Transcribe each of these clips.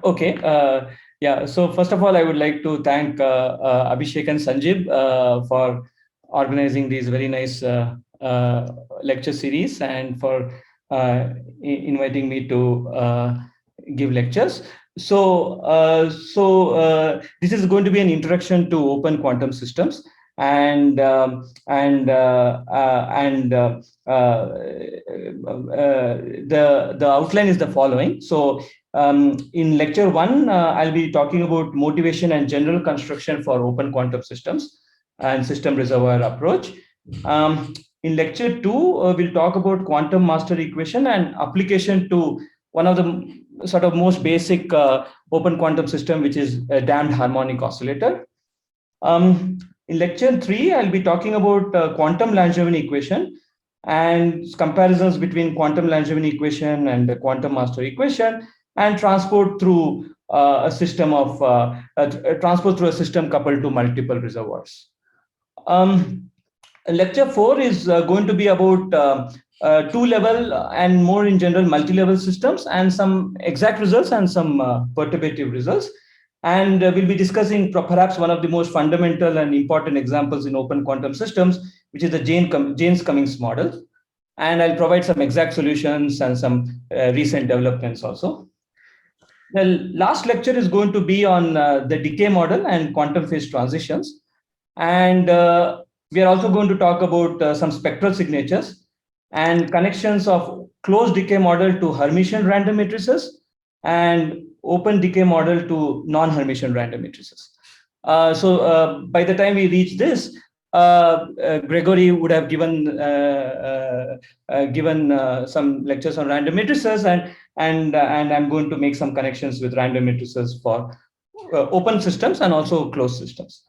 Okay. Yeah. So first of all, I would like to thank Abhishek and Sanjeev for organizing these very nice lecture series and for inviting me to give lectures. This is going to be an introduction to open quantum systems, and the outline is the following. So in lecture one, I'll be talking about motivation and general construction for open quantum systems and system reservoir approach. In lecture two, we'll talk about quantum master equation and application to one of the sort of most basic open quantum system, which is a damped harmonic oscillator. In lecture three, I'll be talking about quantum Langevin equation and comparisons between quantum Langevin equation and the quantum master equation, and transport through a system coupled to multiple reservoirs. Lecture 4 is going to be about two-level and more in general multi-level systems and some exact results and some perturbative results. And we'll be discussing perhaps one of the most fundamental and important examples in open quantum systems, which is the Jaynes-Cummings model. And I'll provide some exact solutions and some recent developments also. The last lecture is going to be on the decay model and quantum phase transitions. And we are also going to talk about some spectral signatures and connections of closed decay model to Hermitian random matrices and open decay model to non-Hermitian random matrices. By the time we reach this, Gregory would have given some lectures on random matrices, and I'm going to make some connections with random matrices for open systems and also closed systems.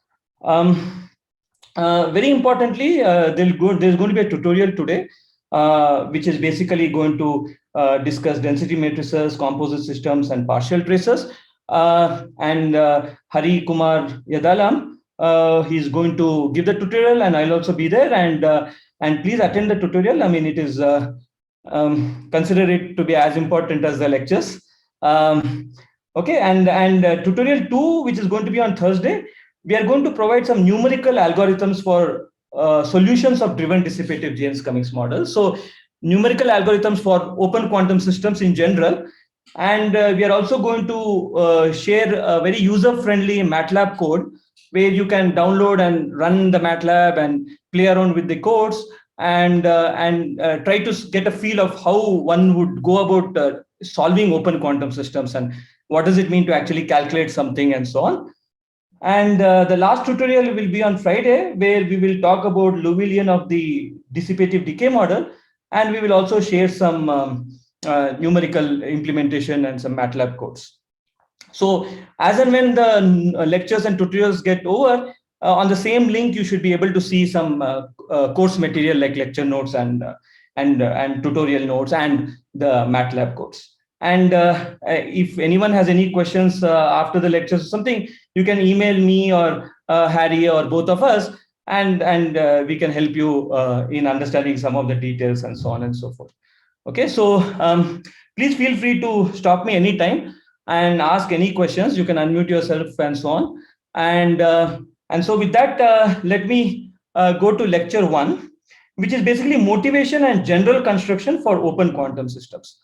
Very importantly, there's going to be a tutorial today, which is basically going to discuss density matrices, composite systems, and partial traces. Hari Kumar Yadalam, he's going to give the tutorial, and I'll also be there. And please attend the tutorial. I mean, it is consider it to be as important as the lectures. Okay, and tutorial 2, which is going to be on Thursday, we are going to provide some numerical algorithms for solutions of driven dissipative Jaynes-Cummings models. So numerical algorithms for open quantum systems in general. And we are also going to share a very user-friendly MATLAB code where you can download and run the MATLAB and play around with the codes and try to get a feel of how one would go about solving open quantum systems and what does it mean to actually calculate something and so on. And the last tutorial will be on Friday, where we will talk about Liouvillean of the dissipative decay model, and we will also share some numerical implementation and some MATLAB codes. So as and when the lectures and tutorials get over, on the same link, you should be able to see some course material like lecture notes and tutorial notes and the MATLAB codes. And if anyone has any questions after the lectures or something, you can email me or Harry or both of us, and we can help you in understanding some of the details and so on and so forth. Okay, so please feel free to stop me anytime and ask any questions. You can unmute yourself and so on. And so with that, let me go to lecture 1, which is basically motivation and general construction for open quantum systems.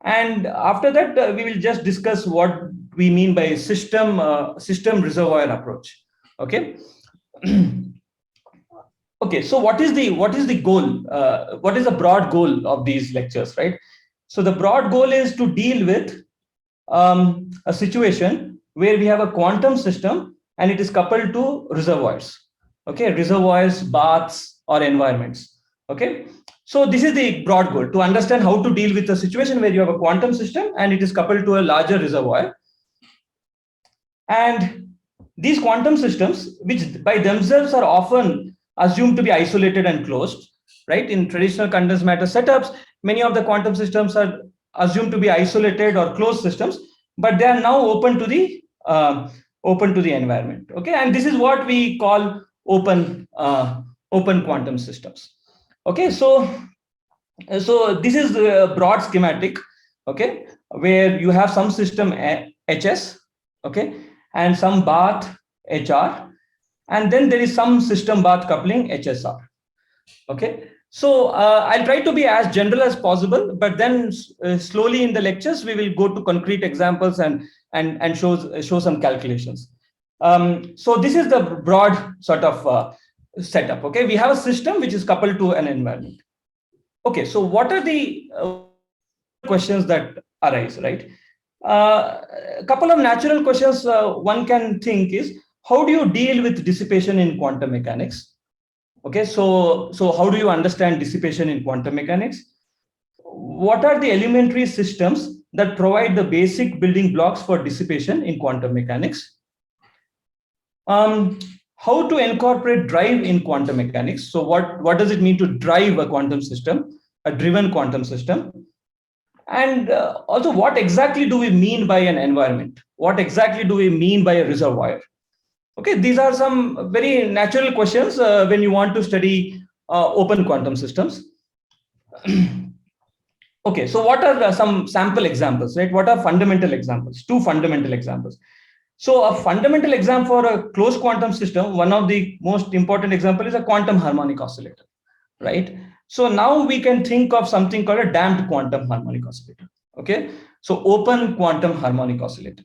And after that, we will just discuss what we mean by system reservoir approach. Okay. Okay. So what is the goal? What is the broad goal of these lectures, right? So the broad goal is to deal with a situation where we have a quantum system and it is coupled to reservoirs. Okay, reservoirs, baths, or environments. Okay. So this is the broad goal, to understand how to deal with a situation where you have a quantum system and it is coupled to a larger reservoir. And these quantum systems, which by themselves are often assumed to be isolated and closed, right? In traditional condensed matter setups, many of the quantum systems are assumed to be isolated or closed systems, but they are now open to the environment. Okay, and this is what we call open quantum systems. Okay, so this is a broad schematic, okay, where you have some system HS, okay, and some bath HR, and then there is some system bath coupling HSR. Okay, so I'll try to be as general as possible, but then slowly in the lectures we will go to concrete examples and show some calculations. So this is the broad sort of setup. Okay, we have a system which is coupled to an environment. Okay, so what are the questions that arise, right? A couple of natural questions one can think is, how do you deal with dissipation in quantum mechanics? Okay, so how do you understand dissipation in quantum mechanics? What are the elementary systems that provide the basic building blocks for dissipation in quantum mechanics? How to incorporate drive in quantum mechanics? So what does it mean to drive a quantum system, a driven quantum system? And also, what exactly do we mean by an environment? What exactly do we mean by a reservoir? Okay, these are some very natural questions when you want to study open quantum systems. Okay, so what are some sample examples, right? What are fundamental examples? Two fundamental examples. So a fundamental example for a closed quantum system, one of the most important example is a quantum harmonic oscillator, right? So now we can think of something called a damped quantum harmonic oscillator. Okay, so open quantum harmonic oscillator.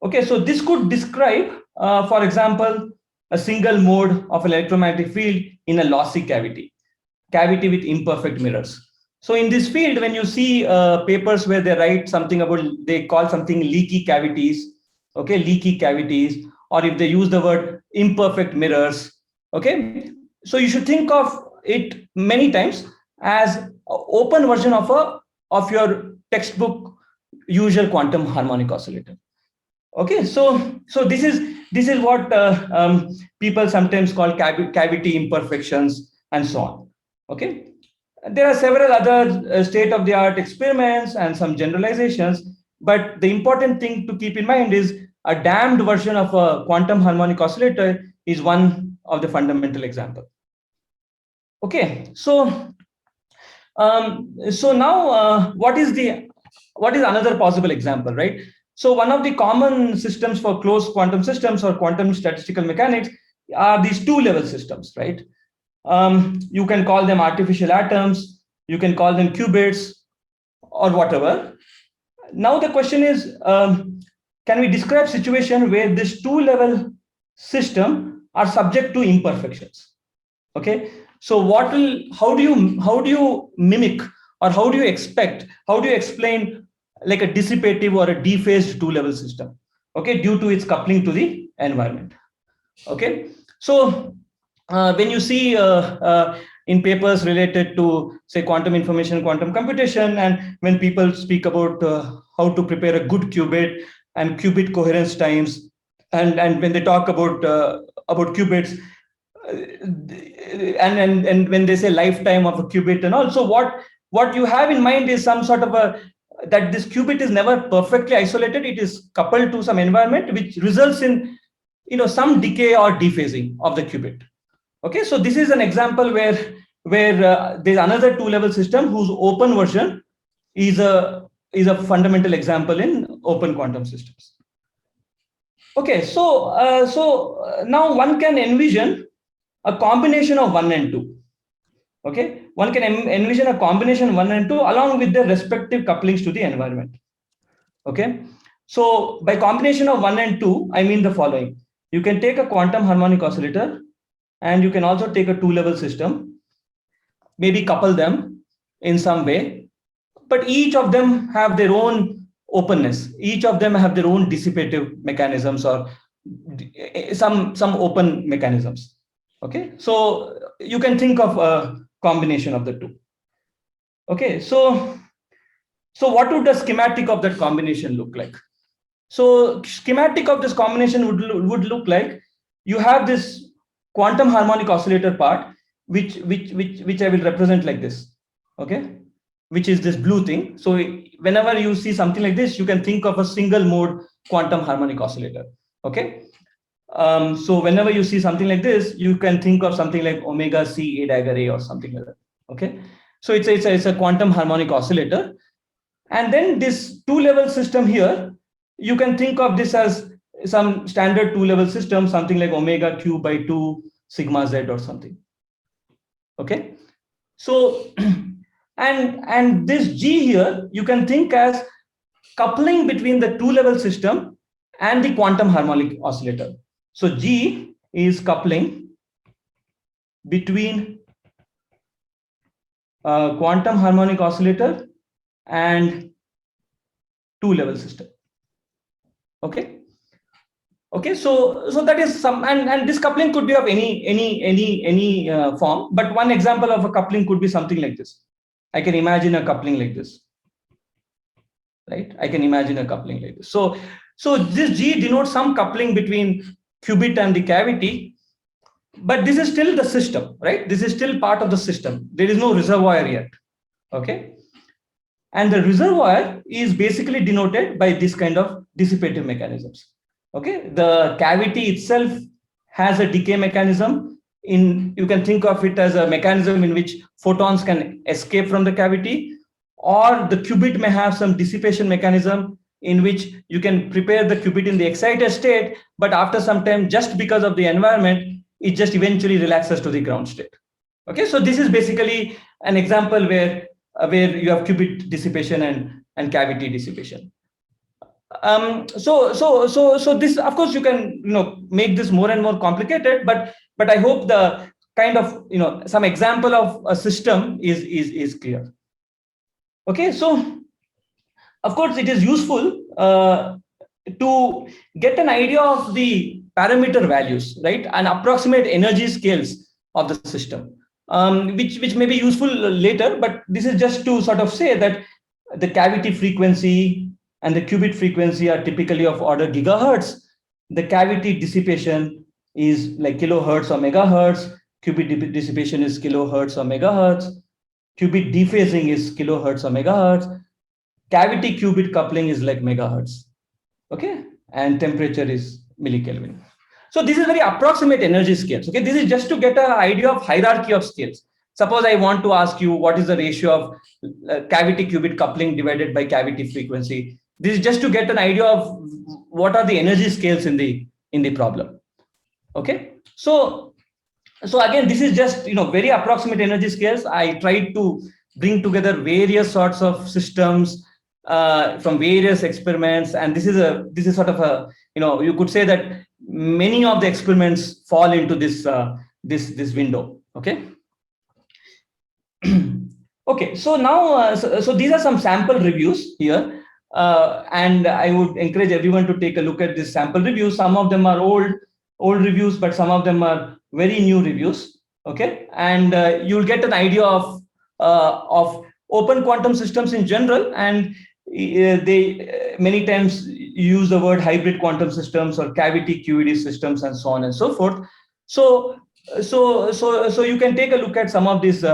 Okay, so this could describe, for example, a single mode of an electromagnetic field in a lossy cavity with imperfect mirrors. So in this field, when you see papers where they write something about, they call something leaky cavities, okay, leaky cavities, or if they use the word imperfect mirrors, okay, so you should think of it many times as an open version of your textbook usual quantum harmonic oscillator. Okay, so this is what people sometimes call cavity imperfections and so on. Okay, there are several other state-of-the-art experiments and some generalizations, but the important thing to keep in mind is a damped version of a quantum harmonic oscillator is one of the fundamental examples. Okay, so now what is another possible example, right? So one of the common systems for closed quantum systems or quantum statistical mechanics are these two-level systems, right? You can call them artificial atoms, you can call them qubits, or whatever. Now the question is, can we describe situation where this two-level system are subject to imperfections? Okay, so how do you mimic, or how do you explain like a dissipative or a dephased two-level system, okay, due to its coupling to the environment? Okay, so when you see in papers related to, say, quantum information, quantum computation, and when people speak about how to prepare a good qubit and qubit coherence times, and when they talk about qubits, and when they say lifetime of a qubit, and also what you have in mind is some sort of that this qubit is never perfectly isolated. It is coupled to some environment which results in some decay or dephasing of the qubit. Okay, so this is an example where there's another two-level system whose open version is a fundamental example in open quantum systems. Okay, so now one can envision a combination of 1 and 2. Okay, one can envision a combination 1 and 2 along with their respective couplings to the environment. Okay, so by combination of 1 and 2, I mean the following. You can take a quantum harmonic oscillator, and you can also take a two-level system, maybe couple them in some way, but each of them have their own openness. Each of them have their own dissipative mechanisms or some open mechanisms. Okay, so you can think of a combination of the two. Okay, so what would the schematic of that combination look like? So schematic of this combination would look like, you have this quantum harmonic oscillator part, which I will represent like this. Okay, which is this blue thing. So whenever you see something like this, you can think of a single mode quantum harmonic oscillator. Okay, so whenever you see something like this, you can think of something like omega C A dagger A or something like that. Okay, so it's a quantum harmonic oscillator, and then this two-level system here you can think of this as some standard two-level system, something like omega q by 2 sigma z or something. Okay, so and this G here you can think as coupling between the two-level system and the quantum harmonic oscillator. So G is coupling between quantum harmonic oscillator and two-level system. Okay. Okay, so that is some, and this coupling could be of any form, but one example of a coupling could be something like this. I can imagine a coupling like this, right? I can imagine a coupling like this. So this G denotes some coupling between qubit and the cavity, but this is still the system, right? This is still part of the system. There is no reservoir yet. Okay, and the reservoir is basically denoted by this kind of dissipative mechanisms. Okay, the cavity itself has a decay mechanism. You can think of it as a mechanism in which photons can escape from the cavity, or the qubit may have some dissipation mechanism in which you can prepare the qubit in the excited state, but after some time, just because of the environment, it just eventually relaxes to the ground state. Okay, so this is basically an example where you have qubit dissipation and cavity dissipation. So this, of course, you can make this more and more complicated, but I hope the kind of some example of a system is clear. Okay, so of course it is useful to get an idea of the parameter values, right, and approximate energy scales of the system, which may be useful later, but this is just to sort of say that the cavity frequency and the qubit frequency are typically of order gigahertz. The cavity dissipation is like kilohertz or megahertz. Qubit dissipation is kilohertz or megahertz. Qubit dephasing is kilohertz or megahertz. Cavity qubit coupling is like megahertz. Okay, and temperature is millikelvin. So this is very approximate energy scales. Okay, this is just to get an idea of hierarchy of scales. Suppose I want to ask you what is the ratio of cavity qubit coupling divided by cavity frequency. This is just to get an idea of what are the energy scales in the problem. Okay, so again, this is just very approximate energy scales. I tried to bring together various sorts of systems from various experiments, and this is sort of a you could say that many of the experiments fall into this this window. Okay. Okay, so now so these are some sample reviews here, and I would encourage everyone to take a look at this sample reviews. Some of them are old reviews, but some of them are very new reviews. Okay, and you'll get an idea of open quantum systems in general, and they many times use the word hybrid quantum systems or cavity QED systems and so on and so forth. So you can take a look at some of these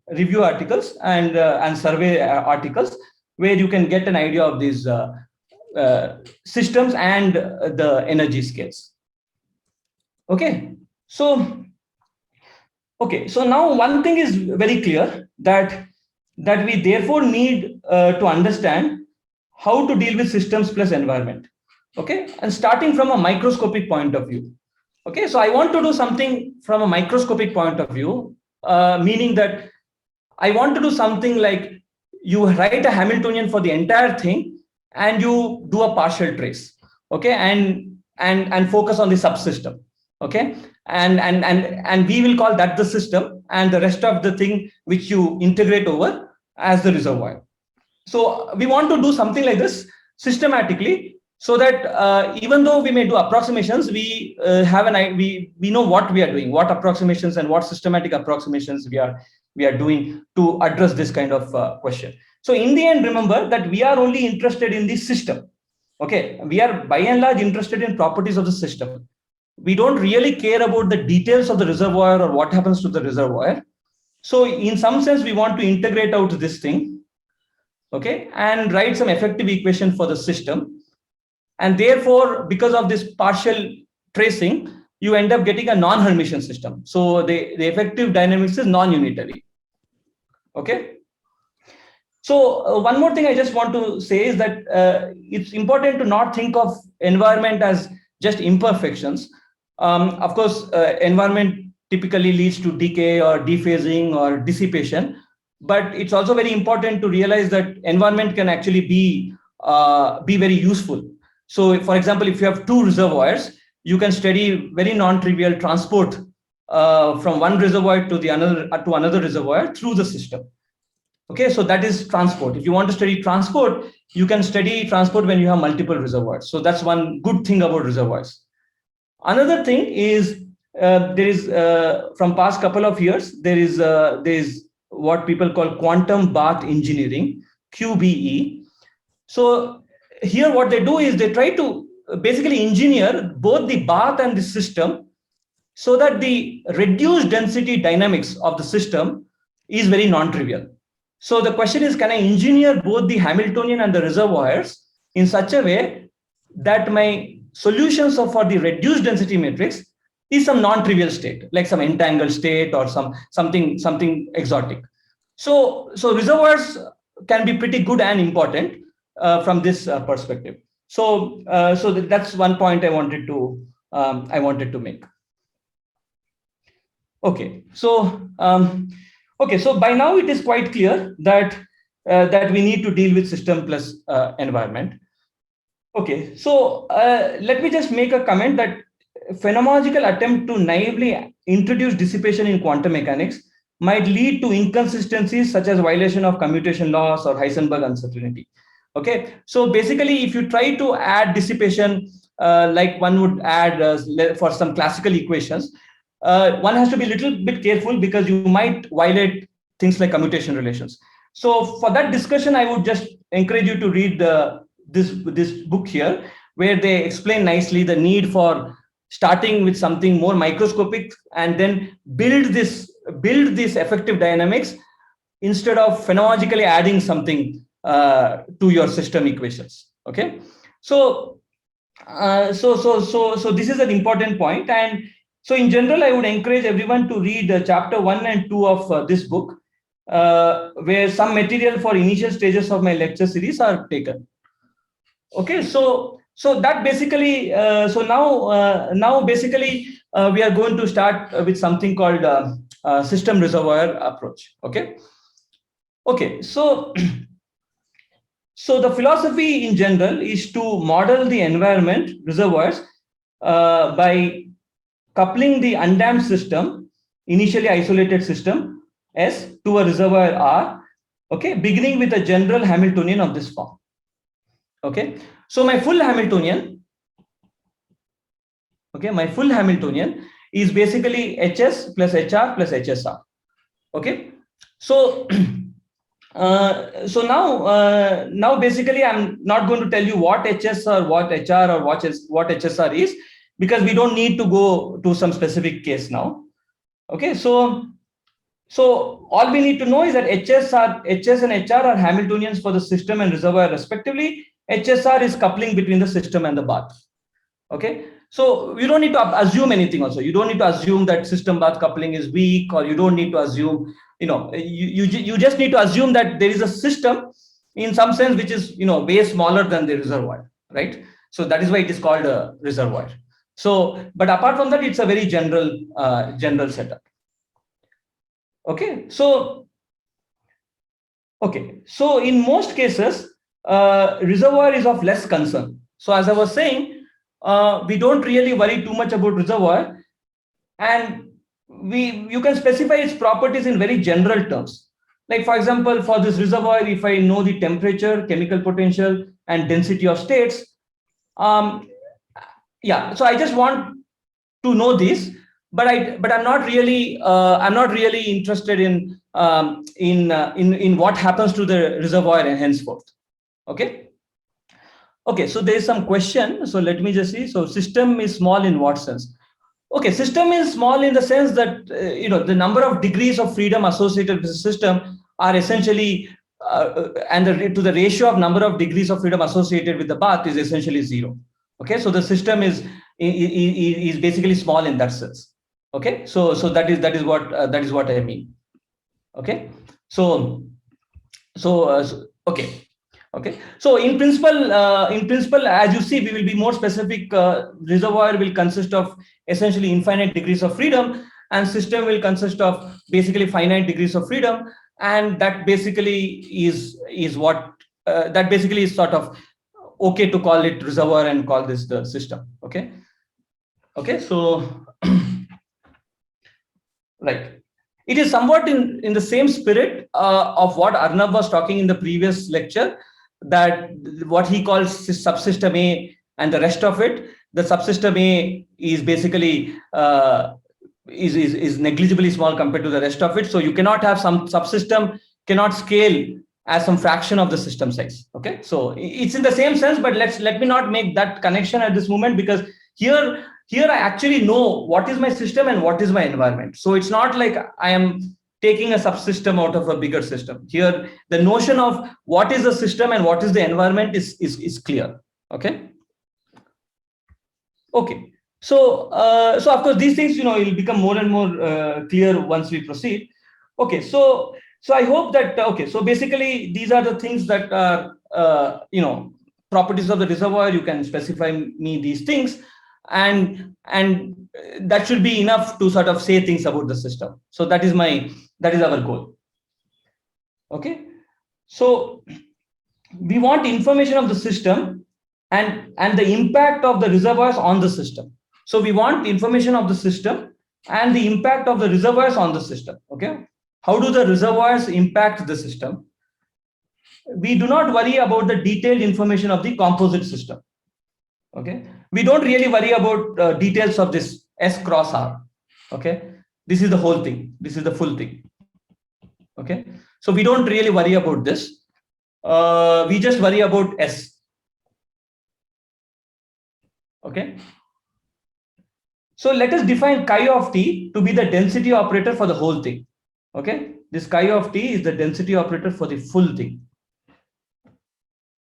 review articles and survey articles where you can get an idea of these systems and the energy scales. Okay, so now one thing is very clear, that we therefore need to understand how to deal with systems plus environment. Okay, and starting from a microscopic point of view. Okay, so I want to do something from a microscopic point of view, meaning that I want to do something like you write a Hamiltonian for the entire thing and you do a partial trace. Okay, and focus on the subsystem. Okay, and we will call that the system, and the rest of the thing which you integrate over as the reservoir. So we want to do something like this systematically, so that even though we may do approximations, we we know what we are doing, what approximations and what systematic approximations we are doing to address this kind of question. So in the end, remember that we are only interested in the system. Okay, we are by and large interested in properties of the system. We don't really care about the details of the reservoir or what happens to the reservoir. So in some sense, we want to integrate out this thing, okay, and write some effective equation for the system. And therefore, because of this partial tracing, you end up getting a non-Hermitian system. So the effective dynamics is non-unitary. Okay. So one more thing I just want to say is that it's important to not think of environment as just imperfections. Of course, environment typically leads to decay or dephasing or dissipation, but it's also very important to realize that environment can actually be very useful. So, for example, if you have two reservoirs, you can study very non-trivial transport from one reservoir to another reservoir through the system. Okay, so that is transport. If you want to study transport, you can study transport when you have multiple reservoirs. So that's one good thing about reservoirs. Another thing is there is from past couple of years there is what people call quantum bath engineering, QBE. So here what they do is they try to basically engineer both the bath and the system so that the reduced density dynamics of the system is very non-trivial. So the question is, can I engineer both the Hamiltonian and the reservoirs in such a way that my solutions for the reduced density matrix is some non-trivial state, like some entangled state or something exotic. So reservoirs can be pretty good and important from this perspective. So that's one point I wanted to make. Okay, so so by now it is quite clear that that we need to deal with system plus environment. Okay, so let me just make a comment that phenomenological attempt to naively introduce dissipation in quantum mechanics might lead to inconsistencies such as violation of commutation laws or Heisenberg uncertainty. Okay, so basically, if you try to add dissipation like one would add for some classical equations, one has to be a little bit careful because you might violate things like commutation relations. So for that discussion, I would just encourage you to read this book here, where they explain nicely the need for starting with something more microscopic and then build this effective dynamics instead of phenomenologically adding something to your system equations. Okay, so this is an important point. And so in general, I would encourage everyone to read chapter 1 and 2 of this book, where some material for initial stages of my lecture series are taken. Okay, so that basically, now basically we are going to start with something called system reservoir approach. Okay, so so the philosophy in general is to model the environment reservoirs by coupling the undamped system, initially isolated system S, to a reservoir R, okay, beginning with a general Hamiltonian of this form. Okay, so my full Hamiltonian, is basically HS plus HR plus HSR. Okay, so now basically I'm not going to tell you what HS or what HR or what HSR is, because we don't need to go to some specific case now. Okay, so all we need to know is that HS and HR are Hamiltonians for the system and reservoir respectively. HSR is coupling between the system and the bath. Okay, so you don't need to assume anything also. You don't need to assume that system bath coupling is weak, or you don't need to assume, you just need to assume that there is a system in some sense which is, way smaller than the reservoir, right? So that is why it is called a reservoir. So, but apart from that, it's a very general setup. Okay, so in most cases, reservoir is of less concern. So as I was saying, we don't really worry too much about reservoir, and you can specify its properties in very general terms. Like, for example, for this reservoir, if I know the temperature, chemical potential, and density of states, yeah, so I just want to know this, but I'm not really interested in what happens to the reservoir and henceforth. Okay, so there is some question, so let me just see. So system is small in what sense? Okay, system is small in the sense that the number of degrees of freedom associated with the system are essentially to the ratio of number of degrees of freedom associated with the bath is essentially 0. Okay, so the system is basically small in that sense. Okay, so that is what I mean. Okay, so Okay. So in principle, as you see, we will be more specific. Reservoir will consist of essentially infinite degrees of freedom, and system will consist of basically finite degrees of freedom, and that basically is what that basically is sort of okay to call it reservoir and call this the system. Okay. So right. It is somewhat in the same spirit of what Arnab was talking in the previous lecture, that what he calls subsystem A and the rest of it. The subsystem A is basically is negligibly small compared to the rest of it. So you cannot have some subsystem cannot scale as some fraction of the system size. Okay, so it's in the same sense, but let me not make that connection at this moment, because here I actually know what is my system and what is my environment. So it's not like I am taking a subsystem out of a bigger system. Here the notion of what is the system and what is the environment is clear. Okay. So of course these things will become more and more clear once we proceed. Okay, so I hope that so basically these are the things that are properties of the reservoir. You can specify me these things, and that should be enough to sort of say things about the system. So that is our goal. Okay, so we want information of the system and the impact of the reservoirs on the system. So we want information of the system and the impact of the reservoirs on the system. Okay, how do the reservoirs impact the system? We do not worry about the detailed information of the composite system. Okay, we don't really worry about details of this S cross R. Okay, this is the whole thing. This is the full thing. Okay, so we don't really worry about this. We just worry about S. Okay, so let us define chi of t to be the density operator for the whole thing. Okay, this chi of t is the density operator for the full thing.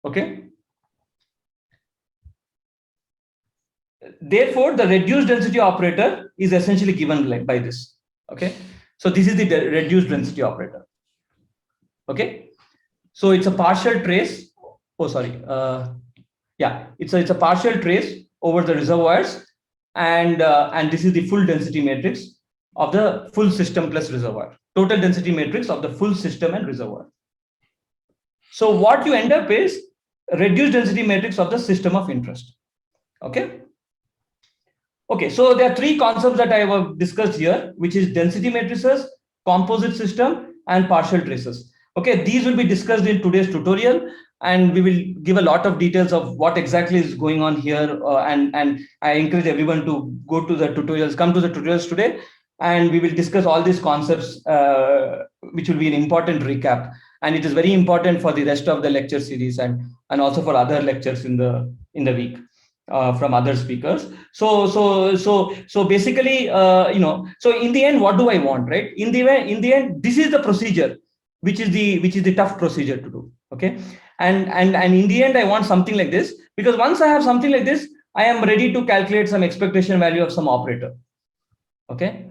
Okay, therefore the reduced density operator is essentially given by this. Okay, so this is the reduced density operator. Okay, so it's a partial trace. Oh, sorry. Yeah, it's a partial trace over the reservoirs, and this is the full density matrix of the full system plus reservoir. Total density matrix of the full system and reservoir. So what you end up is reduced density matrix of the system of interest. Okay. Okay, so there are three concepts that I have discussed here, which is density matrices, composite system, and partial traces. Okay, these will be discussed in today's tutorial, and we will give a lot of details of what exactly is going on here. And I encourage everyone to go to the tutorials, come to the tutorials today, and we will discuss all these concepts, which will be an important recap. And it is very important for the rest of the lecture series and also for other lectures in the week. From other speakers. So basically, so in the end, what do I want, right? In the end, this is the procedure, which is the tough procedure to do. Okay, and in the end, I want something like this, because once I have something like this, I am ready to calculate some expectation value of some operator. Okay,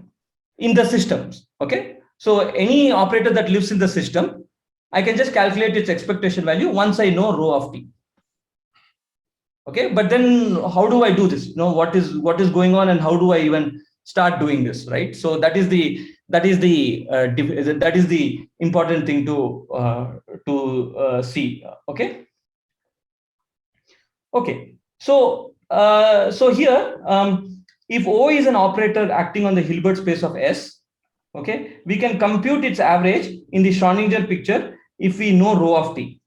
in the systems. Okay, so any operator that lives in the system, I can just calculate its expectation value once I know rho of t. Okay, but then how do I do this? What is going on, and how do I even start doing this, right? So that is the important thing to see. Okay. So here, if O is an operator acting on the Hilbert space of S, okay, we can compute its average in the Schrodinger picture if we know rho of t.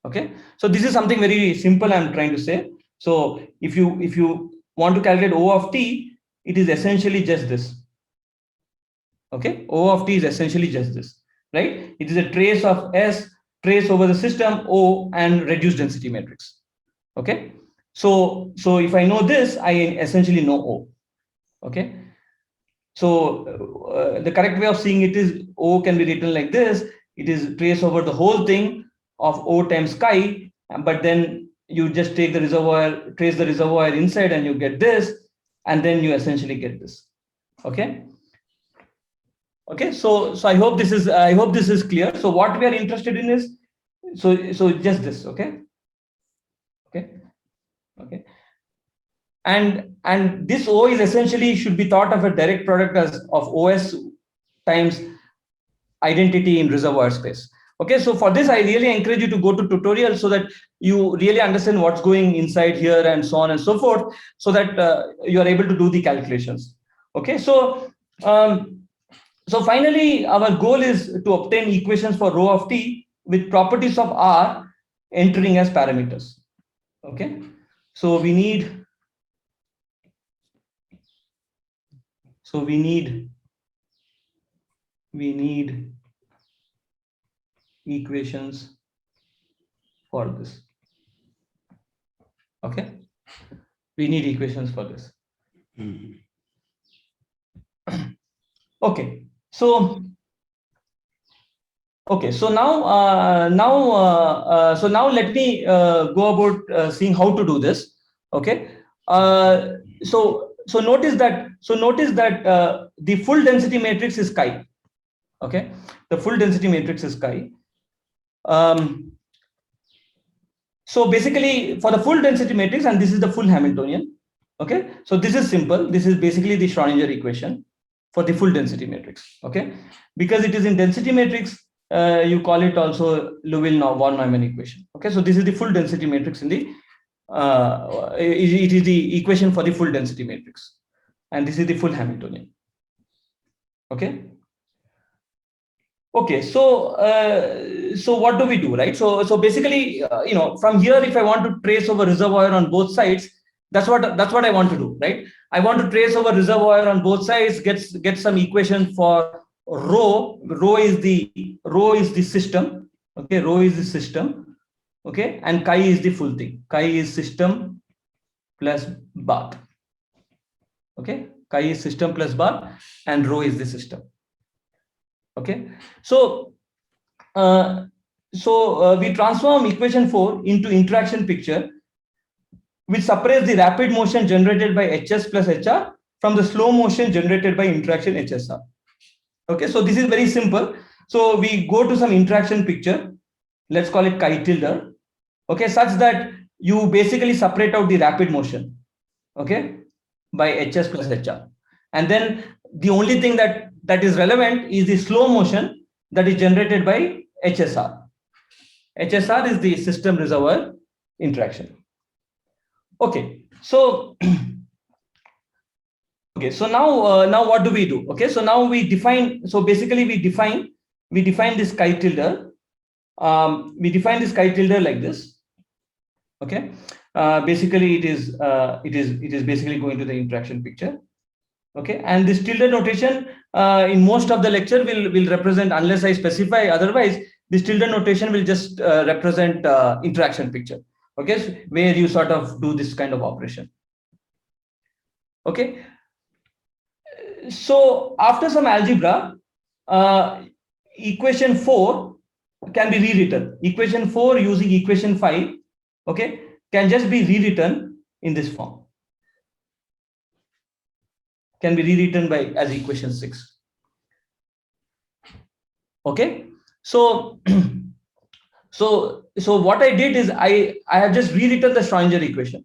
Okay, so this is something very simple I'm trying to say. So if you want to calculate O of t, it is essentially just this. Okay, O of t is essentially just this, right? It is a trace of S, trace over the system O, and reduced density matrix. Okay, so if I know this, I essentially know O. Okay, so the correct way of seeing it is O can be written like this. It is trace over the whole thing of O times chi, but then you just take the reservoir, trace the reservoir inside, and you get this, and then you essentially get this. Okay. Okay. So I hope this is clear. So what we are interested in is So just this, okay. And this O is essentially should be thought of a direct product as of OS times identity in reservoir space. Okay, so for this, I really encourage you to go to tutorial so that you really understand what's going inside here and so on and so forth, so that you are able to do the calculations. Okay, so so finally, our goal is to obtain equations for rho of t with properties of R entering as parameters. Okay, so we need equations for this. Okay, we need equations for this. Okay, so now let me go about seeing how to do this. Okay, so notice that the full density matrix is chi. Okay, the full density matrix is chi. So basically, for the full density matrix, and this is the full Hamiltonian. Okay, so this is simple. This is basically the Schrodinger equation for the full density matrix. Okay, because it is in density matrix, you call it also Liouville-von Neumann equation. Okay, so this is the full density matrix in the it is the equation for the full density matrix, and this is the full Hamiltonian. Okay. Okay, so so what do we do, right? So basically, from here, if I want to trace over reservoir on both sides, that's what I want to do, right? I want to trace over reservoir on both sides, get some equation for rho. Rho is the system. Okay, rho is the system. Okay, and chi is the full thing. Chi is system plus bath. Okay, chi is system plus bath, and rho is the system. Okay, so we transform equation 4 into interaction picture, which separates the rapid motion generated by HS plus HR from the slow motion generated by interaction HSR. Okay, so this is very simple. So we go to some interaction picture, let's call it chi tilde. Okay, such that you basically separate out the rapid motion, okay, by HS plus HR, and then the only thing that is relevant is the slow motion that is generated by HSR. HSR is the system reservoir interaction. Okay, so okay, so now what do we do? Okay, so now we define. So basically, we define this chi tilde. We define this chi tilde like this. Okay, basically it is basically going to the interaction picture. Okay, and this tilde notation in most of the lecture will represent, unless I specify otherwise, this tilde notation will just represent interaction picture. Okay, so where you sort of do this kind of operation. Okay, so after some algebra, equation 4 can be rewritten. Equation 4 using equation 5, okay, can just be rewritten in this form. Can be rewritten by as equation 6. Okay, so so what I did is I have just rewritten the Schrodinger equation,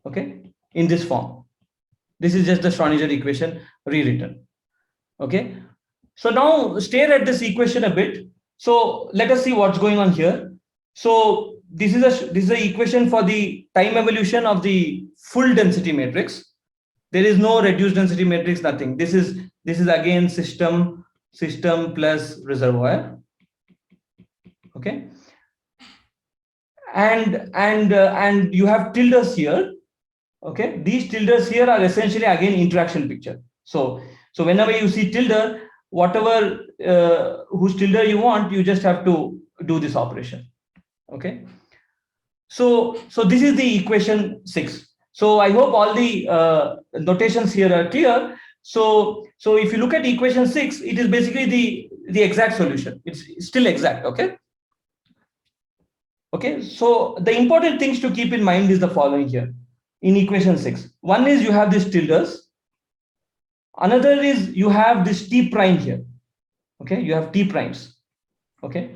okay, in this form. This is just the Schrodinger equation rewritten. Okay, so now stare at this equation a bit. So let us see what's going on here. So this is the equation for the time evolution of the full density matrix. There is no reduced density matrix, nothing. This is again system plus reservoir. Okay, and you have tildes here. Okay, these tildes here are essentially again interaction picture. So whenever you see tilde, whatever whose tilde you want, you just have to do this operation. Okay, so this is the equation 6. So I hope all the notations here are clear. So if you look at equation 6, it is basically the exact solution. It's still exact. Okay. Okay. So the important things to keep in mind is the following here in equation 6. One is you have these tildes. Another is you have this T prime here. Okay. You have T primes. Okay.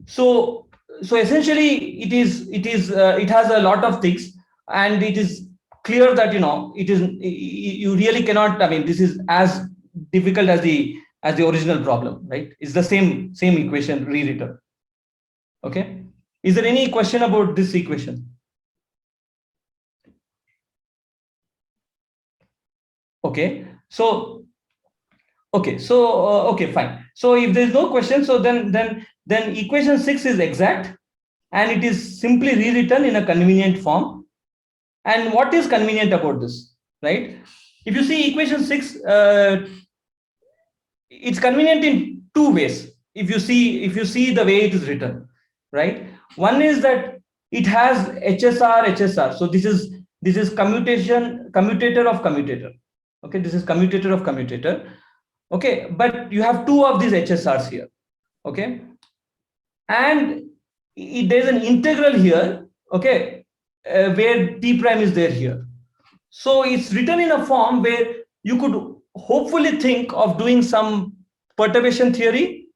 So essentially it has a lot of things, and it is clear that you really cannot, I mean, this is as difficult as the original problem, right? It's the same equation rewritten. Okay, is there any question about this equation? Okay, so okay, fine. So if there's no question, so then equation 6 is exact, and it is simply rewritten in a convenient form. And what is convenient about this, right? If you see equation 6, it's convenient in two ways. If you see the way it is written, right? One is that it has HSR. So this is commutator of commutator. Okay, this is commutator of commutator. Okay, but you have two of these HSRs here. Okay, and there's an integral here. Okay, where t prime is there here. So it's written in a form where you could hopefully think of doing some perturbation theory,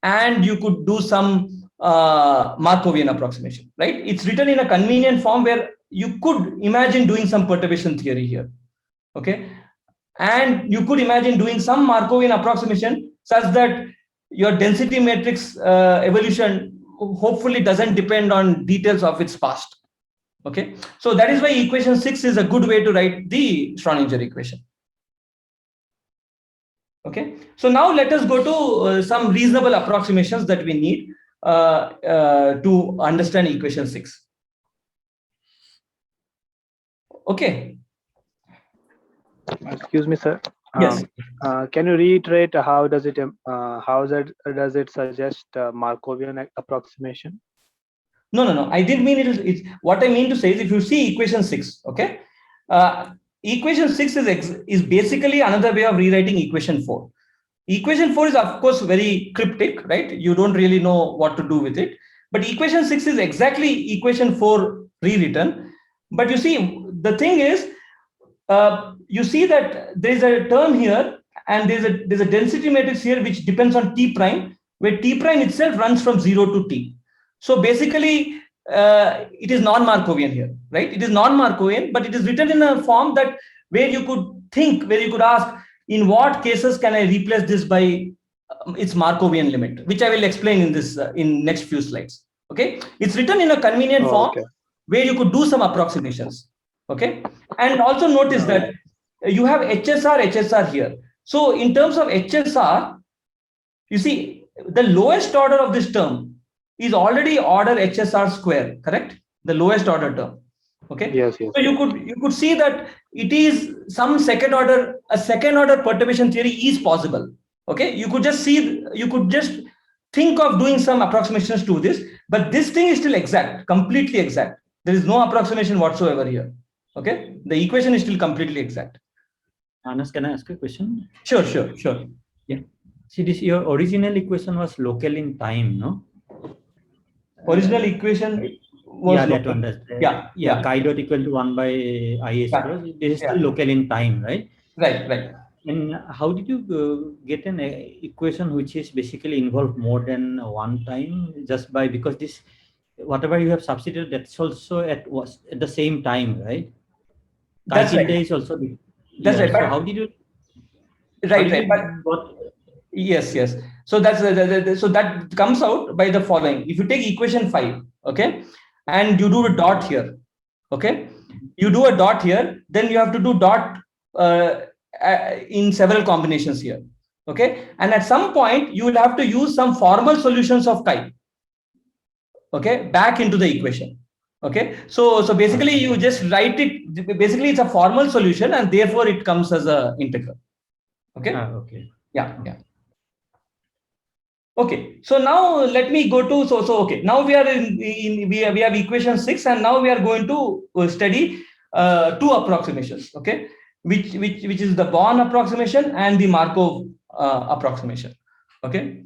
and you could do some Markovian approximation, right? It's written in a convenient form where you could imagine doing some perturbation theory here. Okay, and you could imagine doing some Markovian approximation such that your density matrix evolution hopefully doesn't depend on details of its past. Okay, so that is why equation 6 is a good way to write the Schrodinger equation. Okay, so now let us go to some reasonable approximations that we need to understand equation 6. Okay. Excuse me, sir. Yes. Can you reiterate how does it suggest Markovian approximation? No. I didn't mean it. What I mean to say is, if you see equation 6, okay, equation 6 is basically another way of rewriting equation 4. Equation 4 is of course very cryptic, right? You don't really know what to do with it. But equation 6 is exactly equation 4 rewritten. But you see, the thing is, you see that there is a term here, and there's a density matrix here which depends on t prime, where t prime itself runs from 0 to t. So basically, it is non-Markovian here, right? It is non-Markovian, but it is written in a form that where you could ask, in what cases can I replace this by its Markovian limit, which I will explain in this in next few slides. Okay, it's written in a convenient form where you could do some approximations. Okay, and also notice that you have HSR here. So in terms of HSR, you see the lowest order of this term is already order HSR square, correct? The lowest order term. Okay. Yes. So you could see that it is some a second order perturbation theory is possible. Okay. You could just think of doing some approximations to this, but this thing is still exact, completely exact. There is no approximation whatsoever here. Okay. The equation is still completely exact. Anas, can I ask a question? Sure. Yeah. See, your original equation was local in time, no? Original equation was that one. Chi dot equal to 1 by I square. This is still local in time, right? Right. And how did you get an equation which is basically involved more than one time, just by, because this whatever you have substituted, that's also at the same time, right? That's right. Is also that's right. So how did you? Yes. So that's so that comes out by the following. If you take equation 5, okay, and you do a dot here, okay, you do a dot here, then you have to do dot in several combinations here, okay, and at some point you will have to use some formal solutions of chi, okay, back into the equation. Okay, so basically you just write it. Basically, it's a formal solution, and therefore it comes as a integral. Okay. Okay. Yeah. Okay, so now let me go to okay. Now we are we have equation 6, and now we are going to study two approximations. Okay, which is the Born approximation and the Markov approximation. Okay.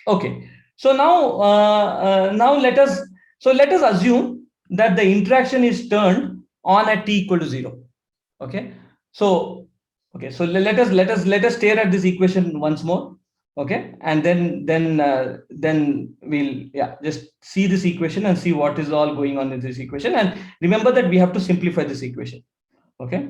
Okay. So now let us assume that the interaction is turned on at t equal to 0. Okay. So let us stare at this equation once more. Okay, and then we'll just see this equation and see what is all going on in this equation. And remember that we have to simplify this equation. Okay.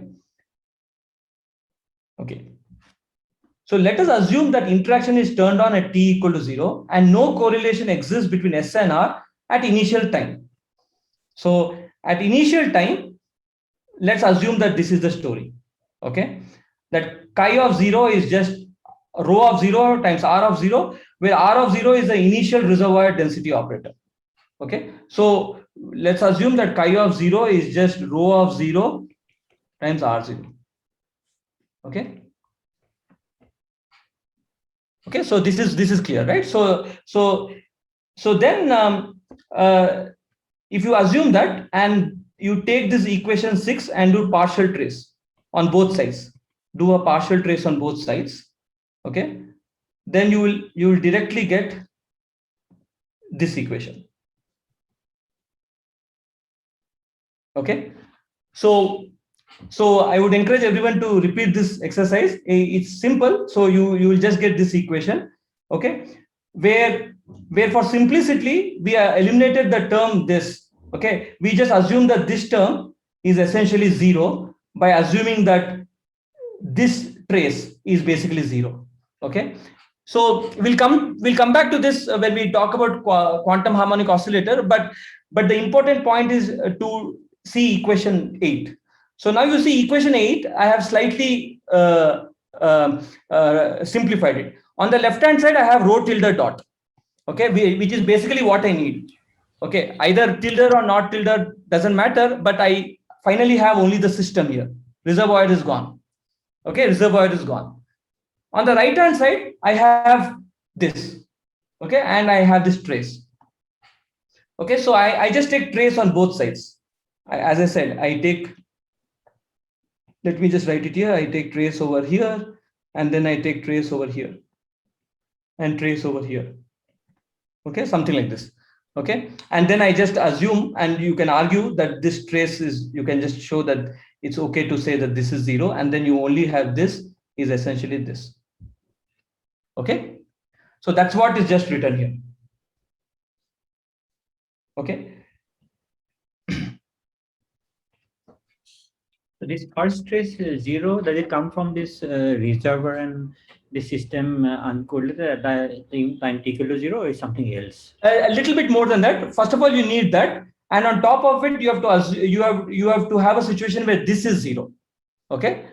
So let us assume that interaction is turned on at t equal to 0 and no correlation exists between S and R at initial time. So at initial time, let's assume that this is the story. Okay, that chi of 0 is just rho of 0 times R of 0, where R of 0 is the initial reservoir density operator. Okay, so let's assume that chi of 0 is just rho of 0 times R0. Okay. Okay, so this is clear, right? So then if you assume that and you take this equation 6 and do partial trace on both sides, do a partial trace on both sides. Okay, then you will directly get this equation. Okay, so I would encourage everyone to repeat this exercise. It's simple. So you will just get this equation. Okay, where for simplicity we eliminated the term this. Okay, we just assume that this term is essentially 0 by assuming that this trace is basically 0. Okay, so we'll come back to this when we talk about quantum harmonic oscillator. But the important point is to see equation 8. So now you see equation 8, I have slightly simplified it. On the left hand side, I have rho tilde dot, okay, which is basically what I need. Okay, either tilde or not tilde doesn't matter, but I finally have only the system here. Reservoir is gone. Okay, reservoir is gone. On the right hand side, I have this. Okay, and I have this trace. Okay, so I just take trace on both sides. As I said, I take. Let me just write it here. I take trace over here, and then I take trace over here, and trace over here. Okay, something like this. Okay, and then I just assume, and you can argue that this trace is, you can just show that it's okay to say that this is 0, and then you only have this is essentially this. Okay, so that's what is just written here. Okay. So this first trace 0, does it come from this reservoir and the system uncooled at time t equal to 0, or is something else? A little bit more than that. First of all, you need that, and on top of it, you have to have a situation where this is 0. Okay,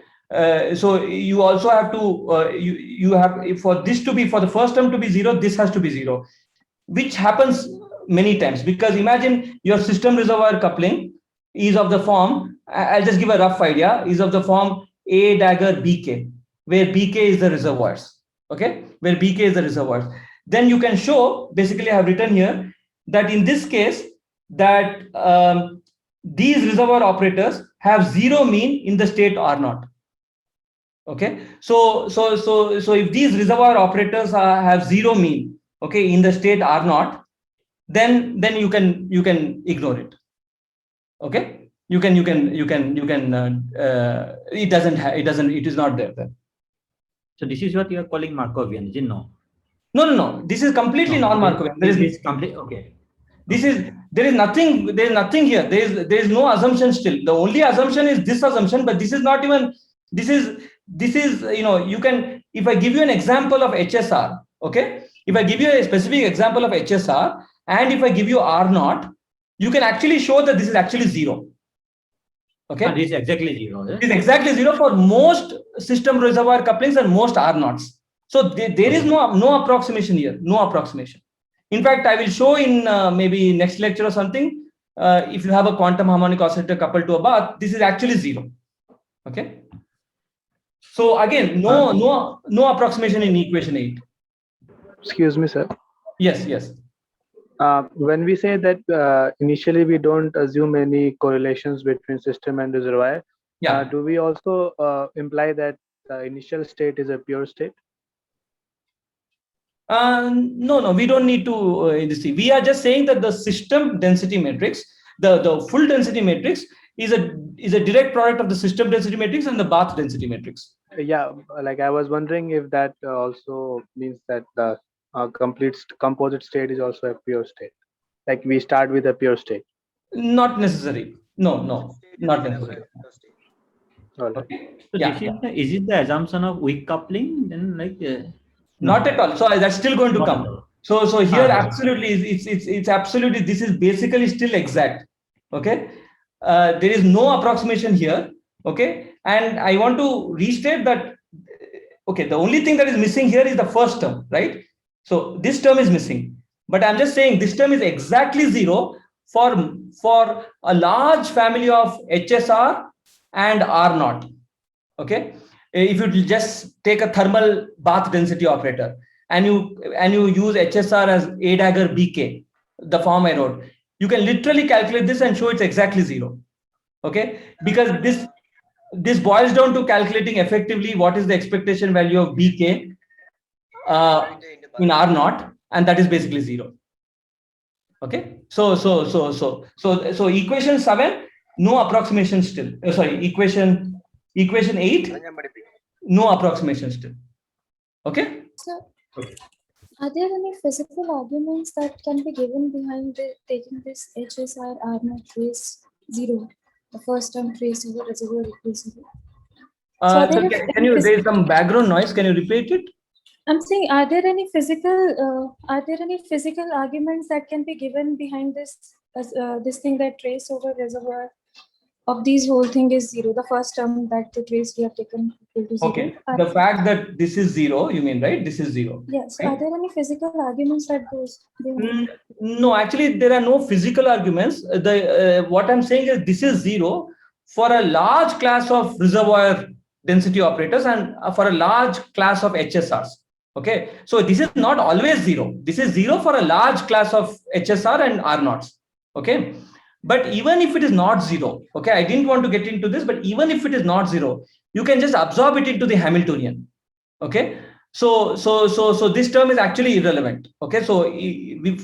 so you also have to you have, for this to be, for the first term to be 0, this has to be 0, which happens many times, because imagine your system reservoir coupling is of the form, I'll just give a rough idea, is of the form A dagger BK, where BK is the reservoirs. Okay, where BK is the reservoirs. Then you can show, basically I have written here, that in this case, that these reservoir operators have 0 mean in the state R0. Okay, so if these reservoir operators have 0 mean, okay, in the state R0, then you can ignore it. Okay, you can it is not there then. So this is what you are calling Markovian, is it? No, this is completely non-Markovian. There is complete. Okay, there is nothing here. There is no assumption still. The only assumption is this assumption, but this is not even, this is you can, if I give you an example of HSR, okay, if I give you a specific example of HSR, and if I give you R0, you can actually show that this is actually 0. Okay, and this is exactly 0. It is exactly 0 for most system reservoir couplings and most R0s. So there is no approximation here, no approximation. In fact, I will show in maybe next lecture or something. If you have a quantum harmonic oscillator coupled to a bath, this is actually 0. Okay. So again, no approximation in equation 8. Excuse me, sir. Yes. When we say that initially we don't assume any correlations between system and reservoir, do we also imply that the initial state is a pure state? No, we don't need to see. We are just saying that the system density matrix, the full density matrix is a direct product of the system density matrix and the bath density matrix. Yeah, like I was wondering if that also means that the composite state is also a pure state. Like we start with a pure state. Not necessary. No, no, not necessary. All right. Okay. So Yeah, this yeah. is it the assumption of weak coupling? Then like Not at all. So that's still going to Not at come. all. So here Ah, absolutely it's absolutely, this is basically still exact. Okay. There is no approximation here. Okay. And I want to restate that. Okay. The only thing that is missing here is the first term, right? So this term is missing, but I'm just saying this term is exactly zero for a large family of HSR and R naught. Okay. If you just take a thermal bath density operator and you use HSR as A dagger BK, the form I wrote, you can literally calculate this and show it's exactly zero. Okay, because this boils down to calculating effectively what is the expectation value of BK in R naught, and that is basically zero. Okay, so equation 7, no approximation still. Sorry, equation 8, no approximation still. Okay. So, Okay. are there any physical arguments that can be given behind taking this HSR R naught trace 0, the first term trace over reservoir equals 0? So can you, there is some background noise, can you repeat it? I'm saying, are there any physical arguments that can be given behind this thing that trace over reservoir of these whole thing is 0, the first term that the trace we have taken equal to 0? Okay, the fact that this is 0, you mean, right? This is 0. Yes. Right? Are there any physical arguments that goes behind? No, actually there are no physical arguments. What I'm saying is this is 0 for a large class of reservoir density operators and for a large class of HSRs. Okay, so this is not always 0. This is 0 for a large class of HSR and R naughts. Okay, but even if it is not 0, okay, I didn't want to get into this, but even if it is not 0, you can just absorb it into the Hamiltonian. Okay, so this term is actually irrelevant. Okay, so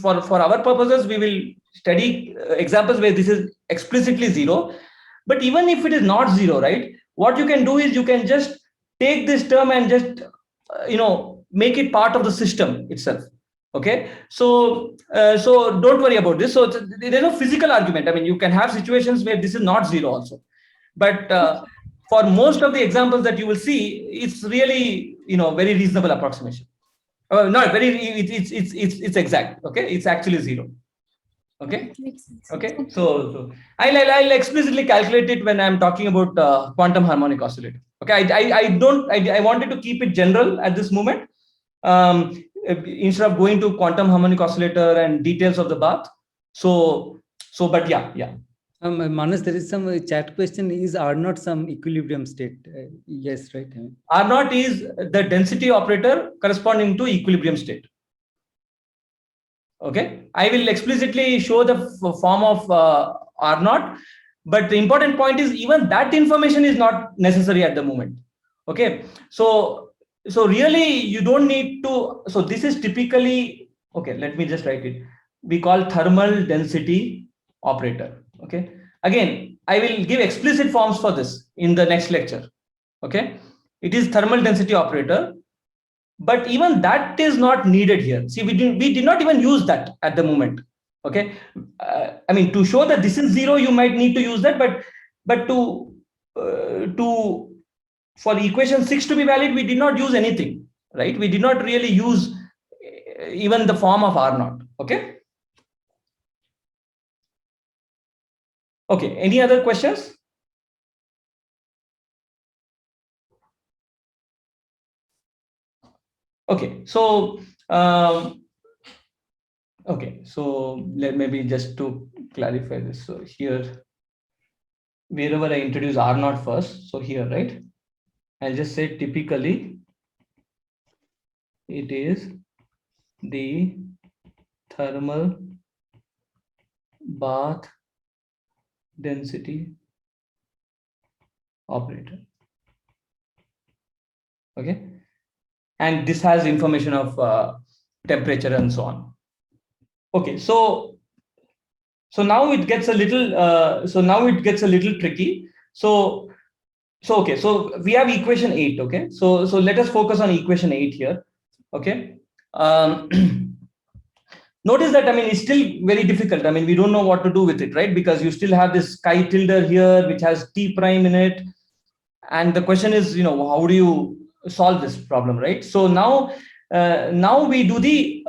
for our purposes we will study examples where this is explicitly 0. But even if it is not 0, right, what you can do is you can just take this term and just make it part of the system itself. Okay, so don't worry about this. So there's no physical argument. I mean, you can have situations where this is not 0 also, but for most of the examples that you will see, it's really very reasonable approximation. Not very, it's exact. Okay, it's actually 0. Okay. Okay. So I'll explicitly calculate it when I'm talking about quantum harmonic oscillator. Okay. I wanted to keep it general at this moment, instead of going to quantum harmonic oscillator and details of the bath. But yeah. Manas, there is some chat question. Is R naught some equilibrium state? Yes, right. R naught is the density operator corresponding to equilibrium state. Okay, I will explicitly show the form of R naught, but the important point is even that information is not necessary at the moment. Okay, so really you don't need to. So this is typically, okay, let me just write it. We call thermal density operator. Okay, again, I will give explicit forms for this in the next lecture. Okay, it is thermal density operator. But even that is not needed here. See, we did not even use that at the moment. Okay, I mean, to show that this is 0, you might need to use that, but for equation 6 to be valid, we did not use anything, right? We did not really use even the form of R naught. Okay. Okay. Any other questions? Okay, so maybe just to clarify this. So here, wherever I introduce R naught first, so here, right, I'll just say typically it is the thermal bath density operator. Okay. And this has information of temperature and so on. Okay, so now it gets a little tricky. So So, okay, so we have equation 8, okay? So let us focus on equation 8 here, okay? Notice that, I mean, it's still very difficult. I mean, we don't know what to do with it, right? Because you still have this chi tilde here, which has t prime in it. And the question is, you know, how do you solve this problem, right? So now we do the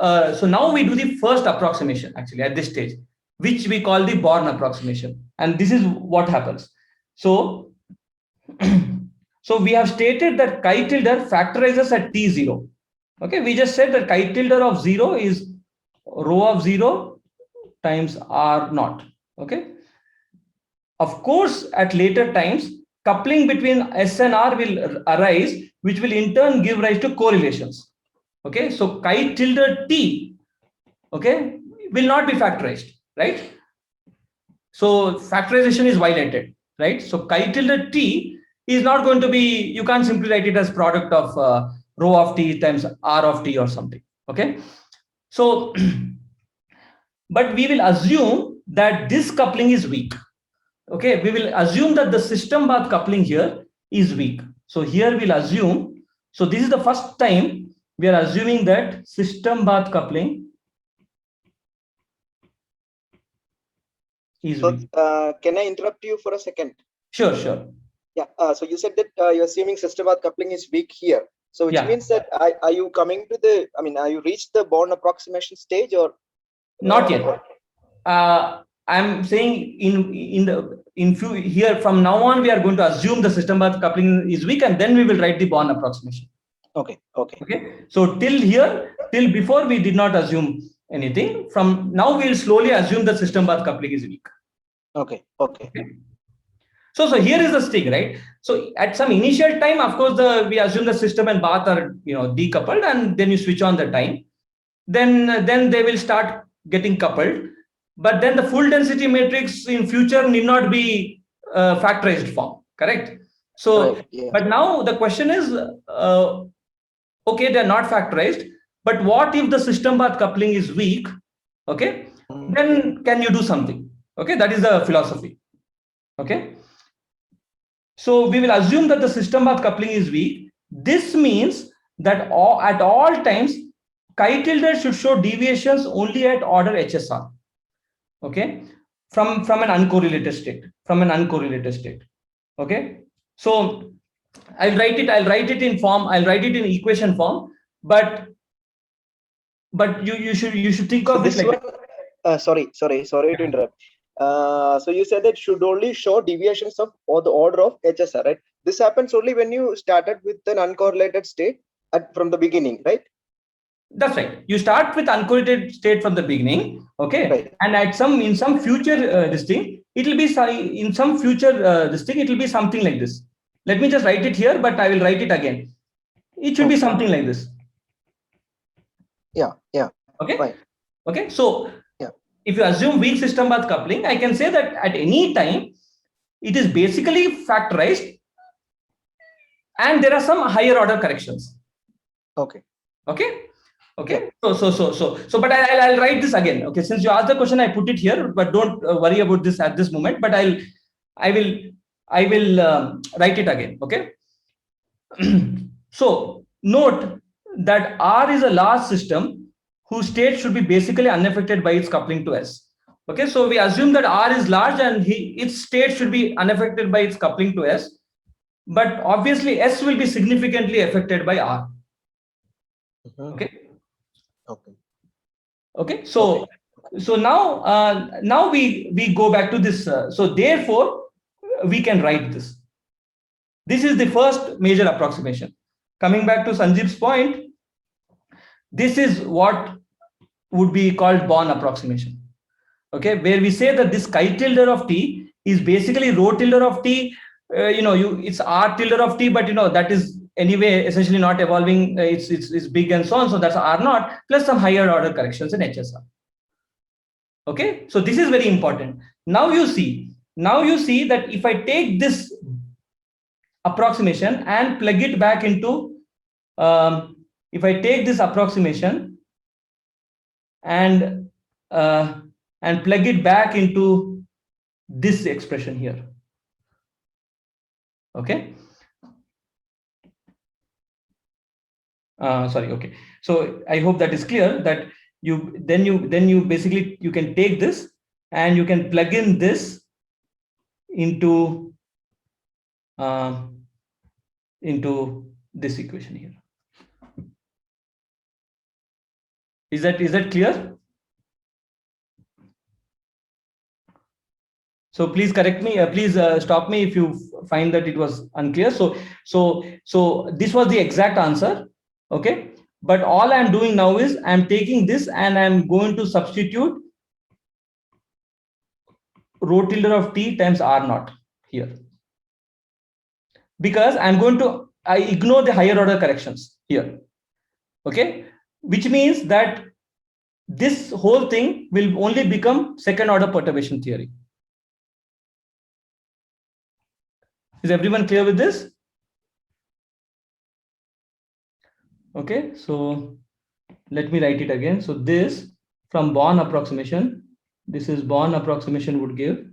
first approximation actually at this stage, which we call the Born approximation. And this is what happens. So, so we have stated that chi tilde factorizes at t0. Okay, we just said that chi tilde of 0 is rho of 0 times r naught. Okay. Of course, at later times, coupling between S and R will arise, which will in turn give rise to correlations. Okay, so chi tilde t, okay, will not be factorized, right? So factorization is violated, right? So chi tilde t is not going to be, you can't simply write it as product of rho of t times r of t or something, okay? So, but we will assume that this coupling is weak. Okay, we will assume that the system path coupling here is weak. So here we'll assume, so this is the first time we are assuming that system path coupling is weak. Can I interrupt you for a second? Sure, sure. Yeah, so you said that you're assuming system path coupling is weak here. So which means that are you coming to the, I mean, are you reached the Born approximation stage or? Not yet. I'm saying here from now on, we are going to assume the system path coupling is weak, and then we will write the Born approximation. Okay. So till before we did not assume anything. From now we'll slowly assume the system path coupling is weak. Okay. So here is the sting, right? So at some initial time, of course, we assume the system and path are, you know, decoupled, and then you switch on the time. Then they will start getting coupled. But then the full density matrix in future need not be factorized form, correct? So, right, yeah. But now the question is, okay, they're not factorized, but what if the system path coupling is weak? Okay, then can you do something? Okay, that is the philosophy. Okay, so we will assume that the system path coupling is weak. This means that at all times, chi tilde should show deviations only at order HSR. Okay, from an uncorrelated state. Okay, so I'll write it in form, I'll write it in equation form, but you should think of this like one, sorry to interrupt. So you said that should only show deviations of or the order of HSR, right? This happens only when you started with an uncorrelated state from the beginning, right? That's right. You start with uncorrelated state from the beginning, okay? Right. And in some future this thing, it will be in some future this thing, it will be something like this. Let me just write it here, but I will write it again. It should be something like this. Yeah. Okay. Fine. Okay. So yeah, if you assume weak system path coupling, I can say that at any time it is basically factorized, and there are some higher order corrections. Okay. So but I'll write this again. Okay, since you asked the question, I put it here, but don't worry about this at this moment. But I will write it again. Okay. So note that R is a large system whose state should be basically unaffected by its coupling to S. Okay, so we assume that R is large and its state should be unaffected by its coupling to S, but obviously S will be significantly affected by R. Okay. So now we go back to this. So therefore, we can write this. This is the first major approximation. Coming back to Sanjeev's point, this is what would be called Born approximation. Okay, where we say that this chi tilde of t is basically rho tilde of t. It's r tilde of t, but that is anyway essentially not evolving. It's big and so on. So that's r naught plus some higher order corrections in HSR. Okay, so this is very important. Now you see that if I take this approximation and plug it back into, if I take this approximation and plug it back into this expression here. Okay, Sorry. Okay. So I hope that is clear, that then you basically, you can take this and you can plug in this into this equation here. Is that clear? So please correct me. Please stop me if you find that it was unclear. So this was the exact answer. Okay. But all I'm doing now is I'm taking this and I'm going to substitute rho tilde of t times r naught here, because I ignore the higher order corrections here. Okay. Which means that this whole thing will only become second order perturbation theory. Is everyone clear with this? Okay, so let me write it again. So this, from Born approximation, this is Born approximation would give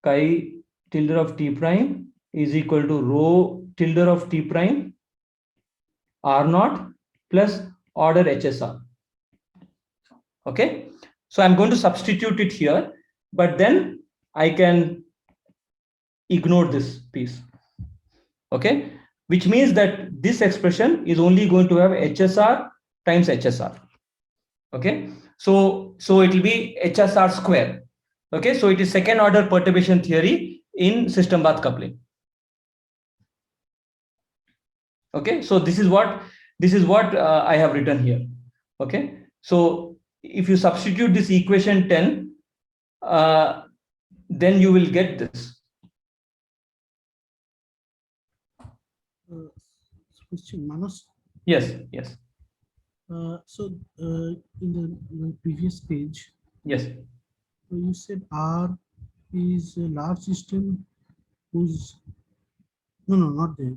chi tilde of t prime is equal to rho tilde of t prime r naught plus order HSR. Okay, so I'm going to substitute it here, but then I can ignore this piece. Okay, which means that this expression is only going to have HSR times HSR. Okay, so it will be HSR square. Okay, so it is second order perturbation theory in system bath coupling. Okay, so this is what I have written here. Okay, so if you substitute this equation 10, then you will get this. Question, Manos. Yes. In the previous page, Yes. You said R is a large system whose not there.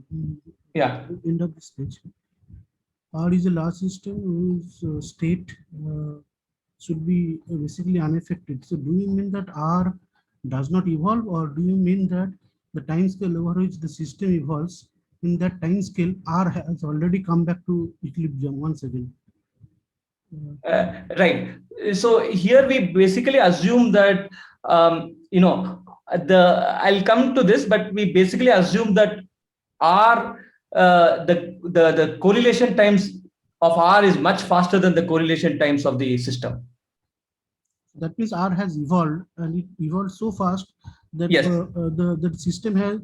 Yeah. End of this page. R is a large system whose state should be basically unaffected. So do you mean that R does not evolve, or do you mean that the time scale over which the system evolves, in that time scale R has already come back to equilibrium once again? Right. So here we basically assume that I'll come to this, but we basically assume that R the correlation times of R is much faster than the correlation times of the system. That means R has evolved, and it evolved so fast that yes. The system has,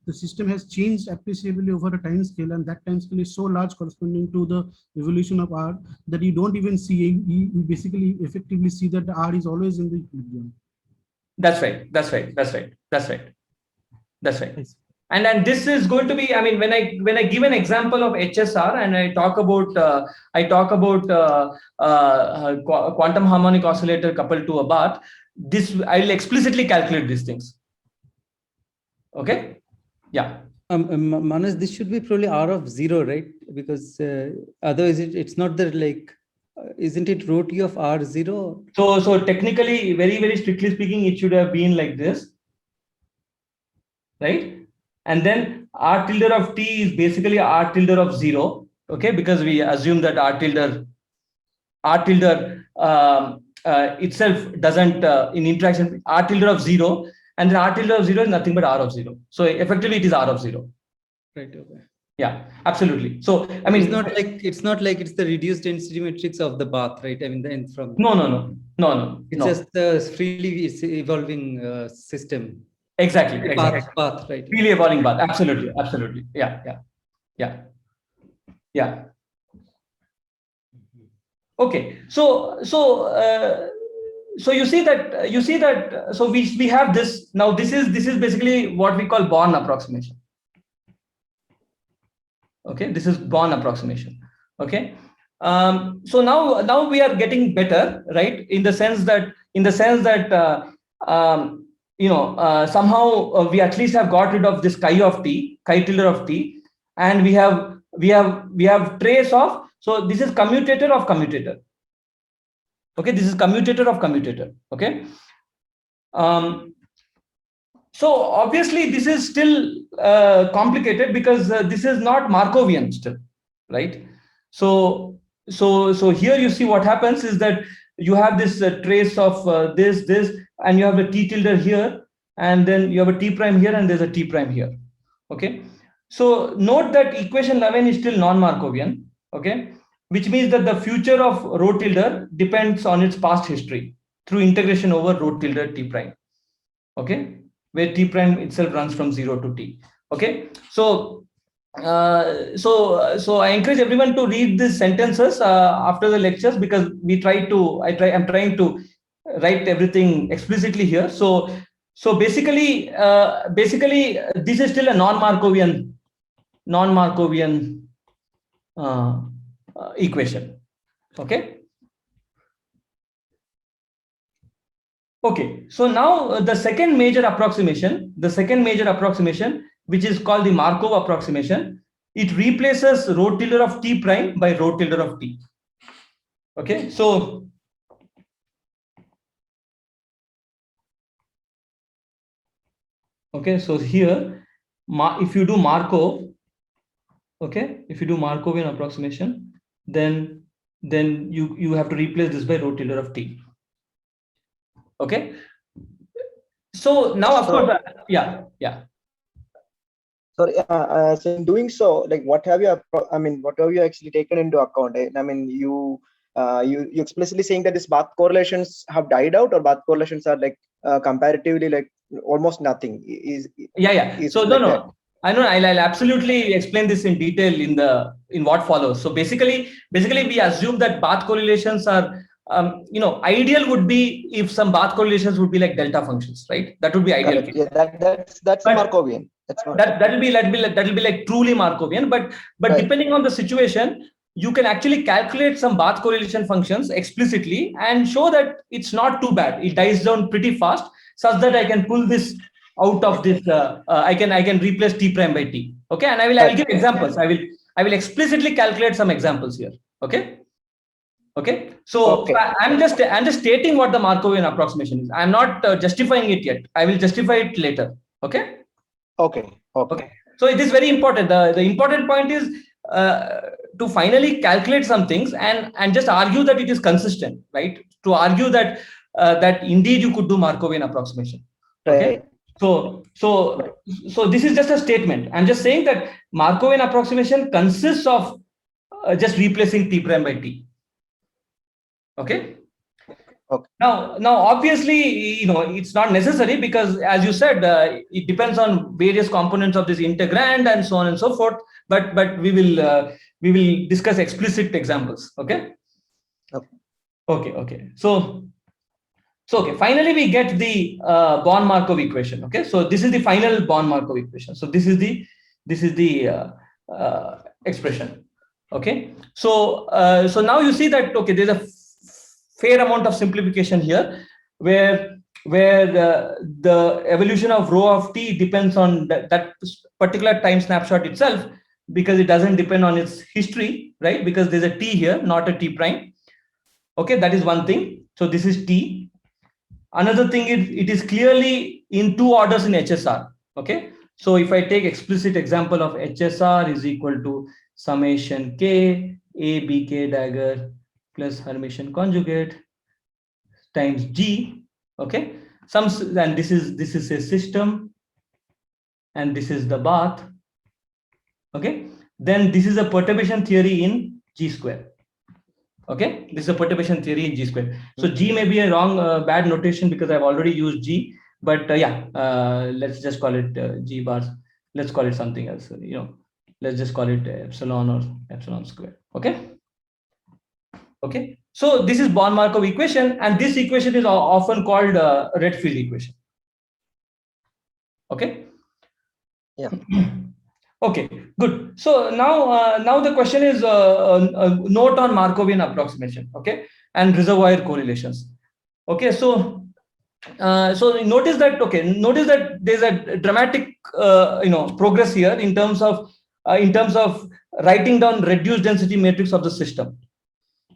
the system has changed appreciably over a time scale, and that time scale is so large corresponding to the evolution of R that you don't even see, you basically effectively see that the R is always in the equilibrium. That's right. And this is going to be, when I give an example of HSR and I talk about quantum harmonic oscillator coupled to a bath, this I will explicitly calculate these things. Okay. Yeah. Manas, this should be probably R of 0, right? Because otherwise it's not the isn't it rho t of R 0? So technically, very, very strictly speaking, it should have been like this, right? And then R tilde of t is basically R tilde of 0, okay? Because we assume that R tilde itself doesn't in interaction, R tilde of 0, and then R tilde of 0 is nothing but R of 0. So effectively, it is R of 0. Right. Okay. Yeah, absolutely. So it's not like it's the reduced density matrix of the bath, right? From no. It's just the freely evolving system. Exactly. Bath, right? Freely evolving bath. Absolutely. Yeah. Okay. So you see that. So we have this now. This is basically what we call Born approximation. Okay, this is Born approximation. Okay, so now we are getting better, right? In the sense that somehow we at least have got rid of this chi tilde of t, and we have trace of. So this is commutator of commutator. Okay, this is commutator of commutator. Okay. So obviously this is still complicated because this is not Markovian still. right? So here you see what happens is that you have this trace of this, and you have a T tilde here, and then you have a T prime here, and there's a T prime here. Okay. So note that equation 11 is still non-Markovian. Okay. Which means that the future of rho tilde depends on its past history through integration over rho tilde T prime. Okay. Where T prime itself runs from 0 to T. Okay. So I encourage everyone to read these sentences after the lectures, because I'm trying to write everything explicitly here. So basically this is still a non-Markovian equation. Okay. Okay. So now the second major approximation, which is called the Markov approximation, it replaces rho tilde of T prime by rho tilde of T. Okay. So here, if you do Markov, if you do Markovian approximation, then you have to replace this by rho tilde of T. Okay. So now, of course, yeah. Sorry, so in doing so, like what have you actually taken into account? I mean, you explicitly saying that these path correlations have died out, or path correlations are like comparatively like almost nothing. So no. I know. I'll absolutely explain this in detail in what follows. So basically we assume that path correlations are, ideal would be if some path correlations would be like delta functions, right? That would be ideal. Yeah, that's Markovian. That'll be like truly Markovian. But right, depending on the situation, you can actually calculate some path correlation functions explicitly and show that it's not too bad. It dies down pretty fast, such that I can pull this out of this. I can replace T prime by T. Okay, and I will give examples. I will explicitly calculate some examples here. Okay. So I'm just stating what the Markovian approximation is. I'm not justifying it yet. I will justify it later. Okay. So it is very important. The important point is to finally calculate some things and just argue that it is consistent, right? To argue that that indeed you could do Markovian approximation. Okay. Right. So this is just a statement. I'm just saying that Markovian approximation consists of just replacing T prime by T. Okay. Now obviously, it's not necessary, because as you said, it depends on various components of this integrand and so on and so forth. But we will discuss explicit examples. Okay. So finally we get the Born-Markov equation. Okay. So this is the final Born-Markov equation. So this is the expression. Okay. So now you see that there's a fair amount of simplification here, where the evolution of rho of T depends on that particular time snapshot itself, because it doesn't depend on its history, right? Because there's a T here, not a T prime. Okay, that is one thing. So this is T. Another thing is it is clearly in two orders in HSR. Okay, so if I take explicit example of HSR is equal to summation K A B K dagger plus Hermitian conjugate times G. Okay, and this is a system, and this is the bath. Okay, then this is a perturbation theory in G square. Okay, this is a perturbation theory in G square. So G may be a wrong, bad notation, because I've already used G. But let's just call it G bars. Let's call it something else. Let's just call it epsilon or epsilon square. Okay. So this is Born-Markov equation, and this equation is often called Redfield equation. Okay. Yeah. Okay. Good. So now the question is a note on Markovian approximation. Okay, and reservoir correlations. Okay. So notice that there's a dramatic progress here in terms of writing down reduced density matrix of the system.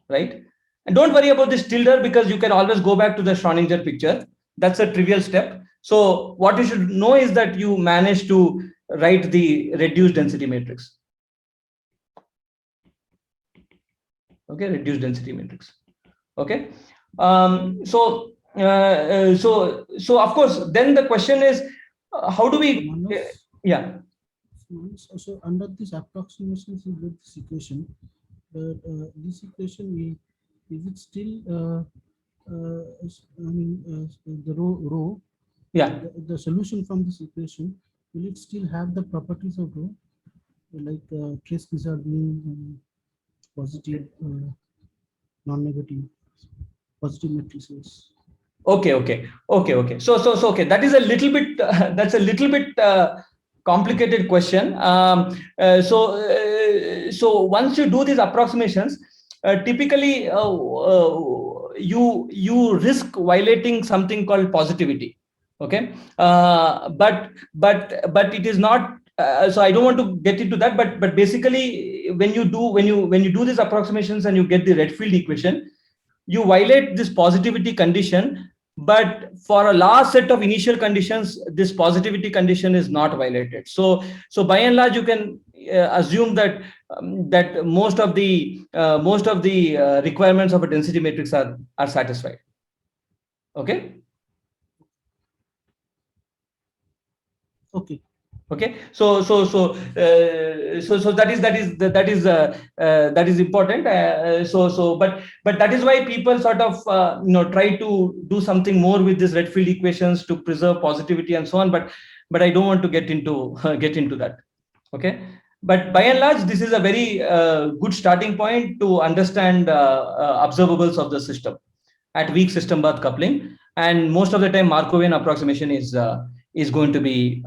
Right. And don't worry about this tilde, because you can always go back to the Schrödinger picture. That's a trivial step. So what you should know is that you manage to write the reduced density matrix. Okay, reduced density matrix. Okay. So of course, then the question is, how do we? Yeah. So under this approximations with this equation, this equation is it still the row? Yeah. The solution from this equation, will it still have the properties of row, like trace preserving, positive, non-negative, positive matrices? Okay. So okay. That is a little bit. That's a little bit complicated question. So once you do these approximations, typically you risk violating something called positivity. Okay, but it is not. So I don't want to get into that. But basically, when you do these approximations and you get the Redfield equation, you violate this positivity condition. But for a large set of initial conditions, this positivity condition is not violated. So by and large, you can assume that that most of the requiremements of a density matrix are satisfied. Okay. Okay. Okay. So that is important. But that is why people sort of try to do something more with this Redfield equations to preserve positivity and so on. But I don't want to get into that. Okay. But by and large, this is a very good starting point to understand observables of the system at weak system bath coupling. And most of the time, Markovian approximation is going to be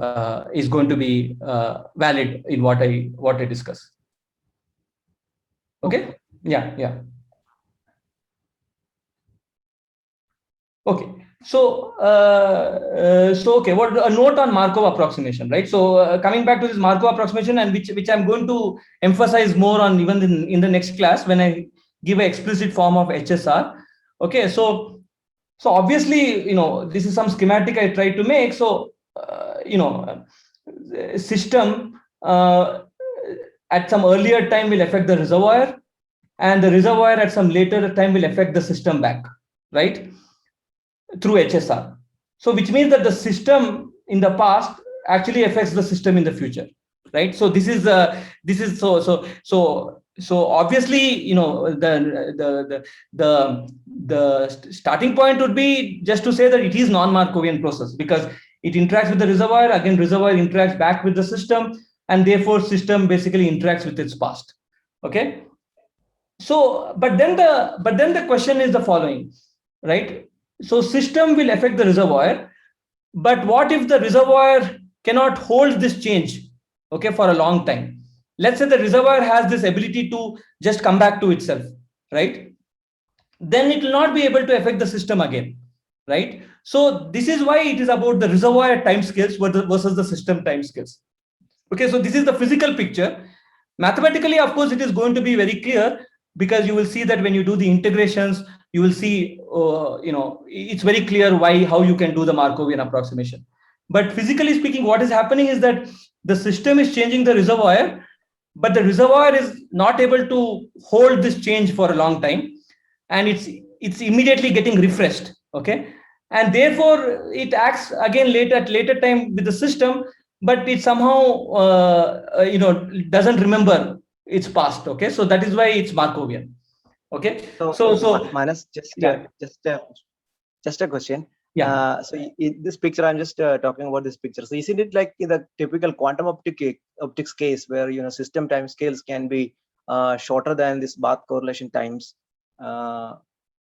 valid in what I discuss. Okay. Yeah. Okay. So okay. What a note on Markov approximation, right? So coming back to this Markov approximation, and which I'm going to emphasize more on even in the next class when I give an explicit form of HSR. Okay. So obviously, this is some schematic I tried to make. So system at some earlier time will affect the reservoir, and the reservoir at some later time will affect the system back, right, through HSR. So which means that the system in the past actually affects the system in the future, right? So this is so obviously, the starting point would be just to say that it is non-Markovian process, because it interacts with the reservoir. Again, reservoir interacts back with the system, and therefore system basically interacts with its past. Okay. So, but then the question is the following, right? So system will affect the reservoir, but what if the reservoir cannot hold this change, okay, for a long time? Let's say the reservoir has this ability to just come back to itself, right? Then it will not be able to affect the system again, right? So this is why it is about the reservoir timescales versus the system timescales. Okay, so this is the physical picture. Mathematically, of course, it is going to be very clear, because you will see that when you do the integrations, you will see, it's very clear how you can do the Markovian approximation. But physically speaking, what is happening is that the system is changing the reservoir, but the reservoir is not able to hold this change for a long time, and it's immediately getting refreshed. Okay, and therefore it acts again at later time with the system, but it somehow doesn't remember its past. Okay, so that is why it's Markovian. Okay, so Manas, just a question. Yeah. So in this picture, I'm just talking about this picture. So isn't it like in the typical quantum optics case where system time scales can be shorter than this bath correlation times?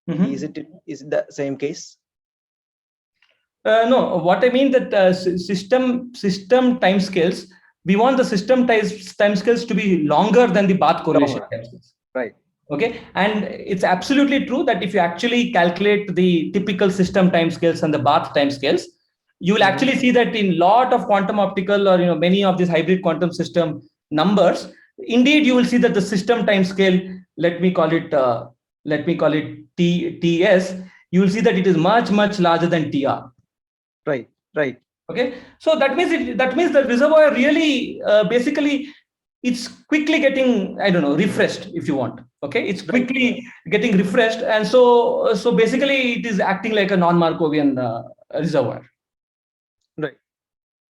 Is it the same case? No, what I mean that system timescales, we want the system timescales to be longer than the bath correlation timescales. Right. Okay, and it's absolutely true that if you actually calculate the typical system timescales and the bath timescales, you will actually see that in lot of quantum optical or many of these hybrid quantum system numbers, indeed you will see that the system timescale, let me call it TS, you will see that it is much larger than TR. Right. Okay, so that means the reservoir really basically it's quickly getting, I don't know, refreshed if you want. Okay, it's quickly getting refreshed, and so basically it is acting like a non-Markovian reservoir. Right.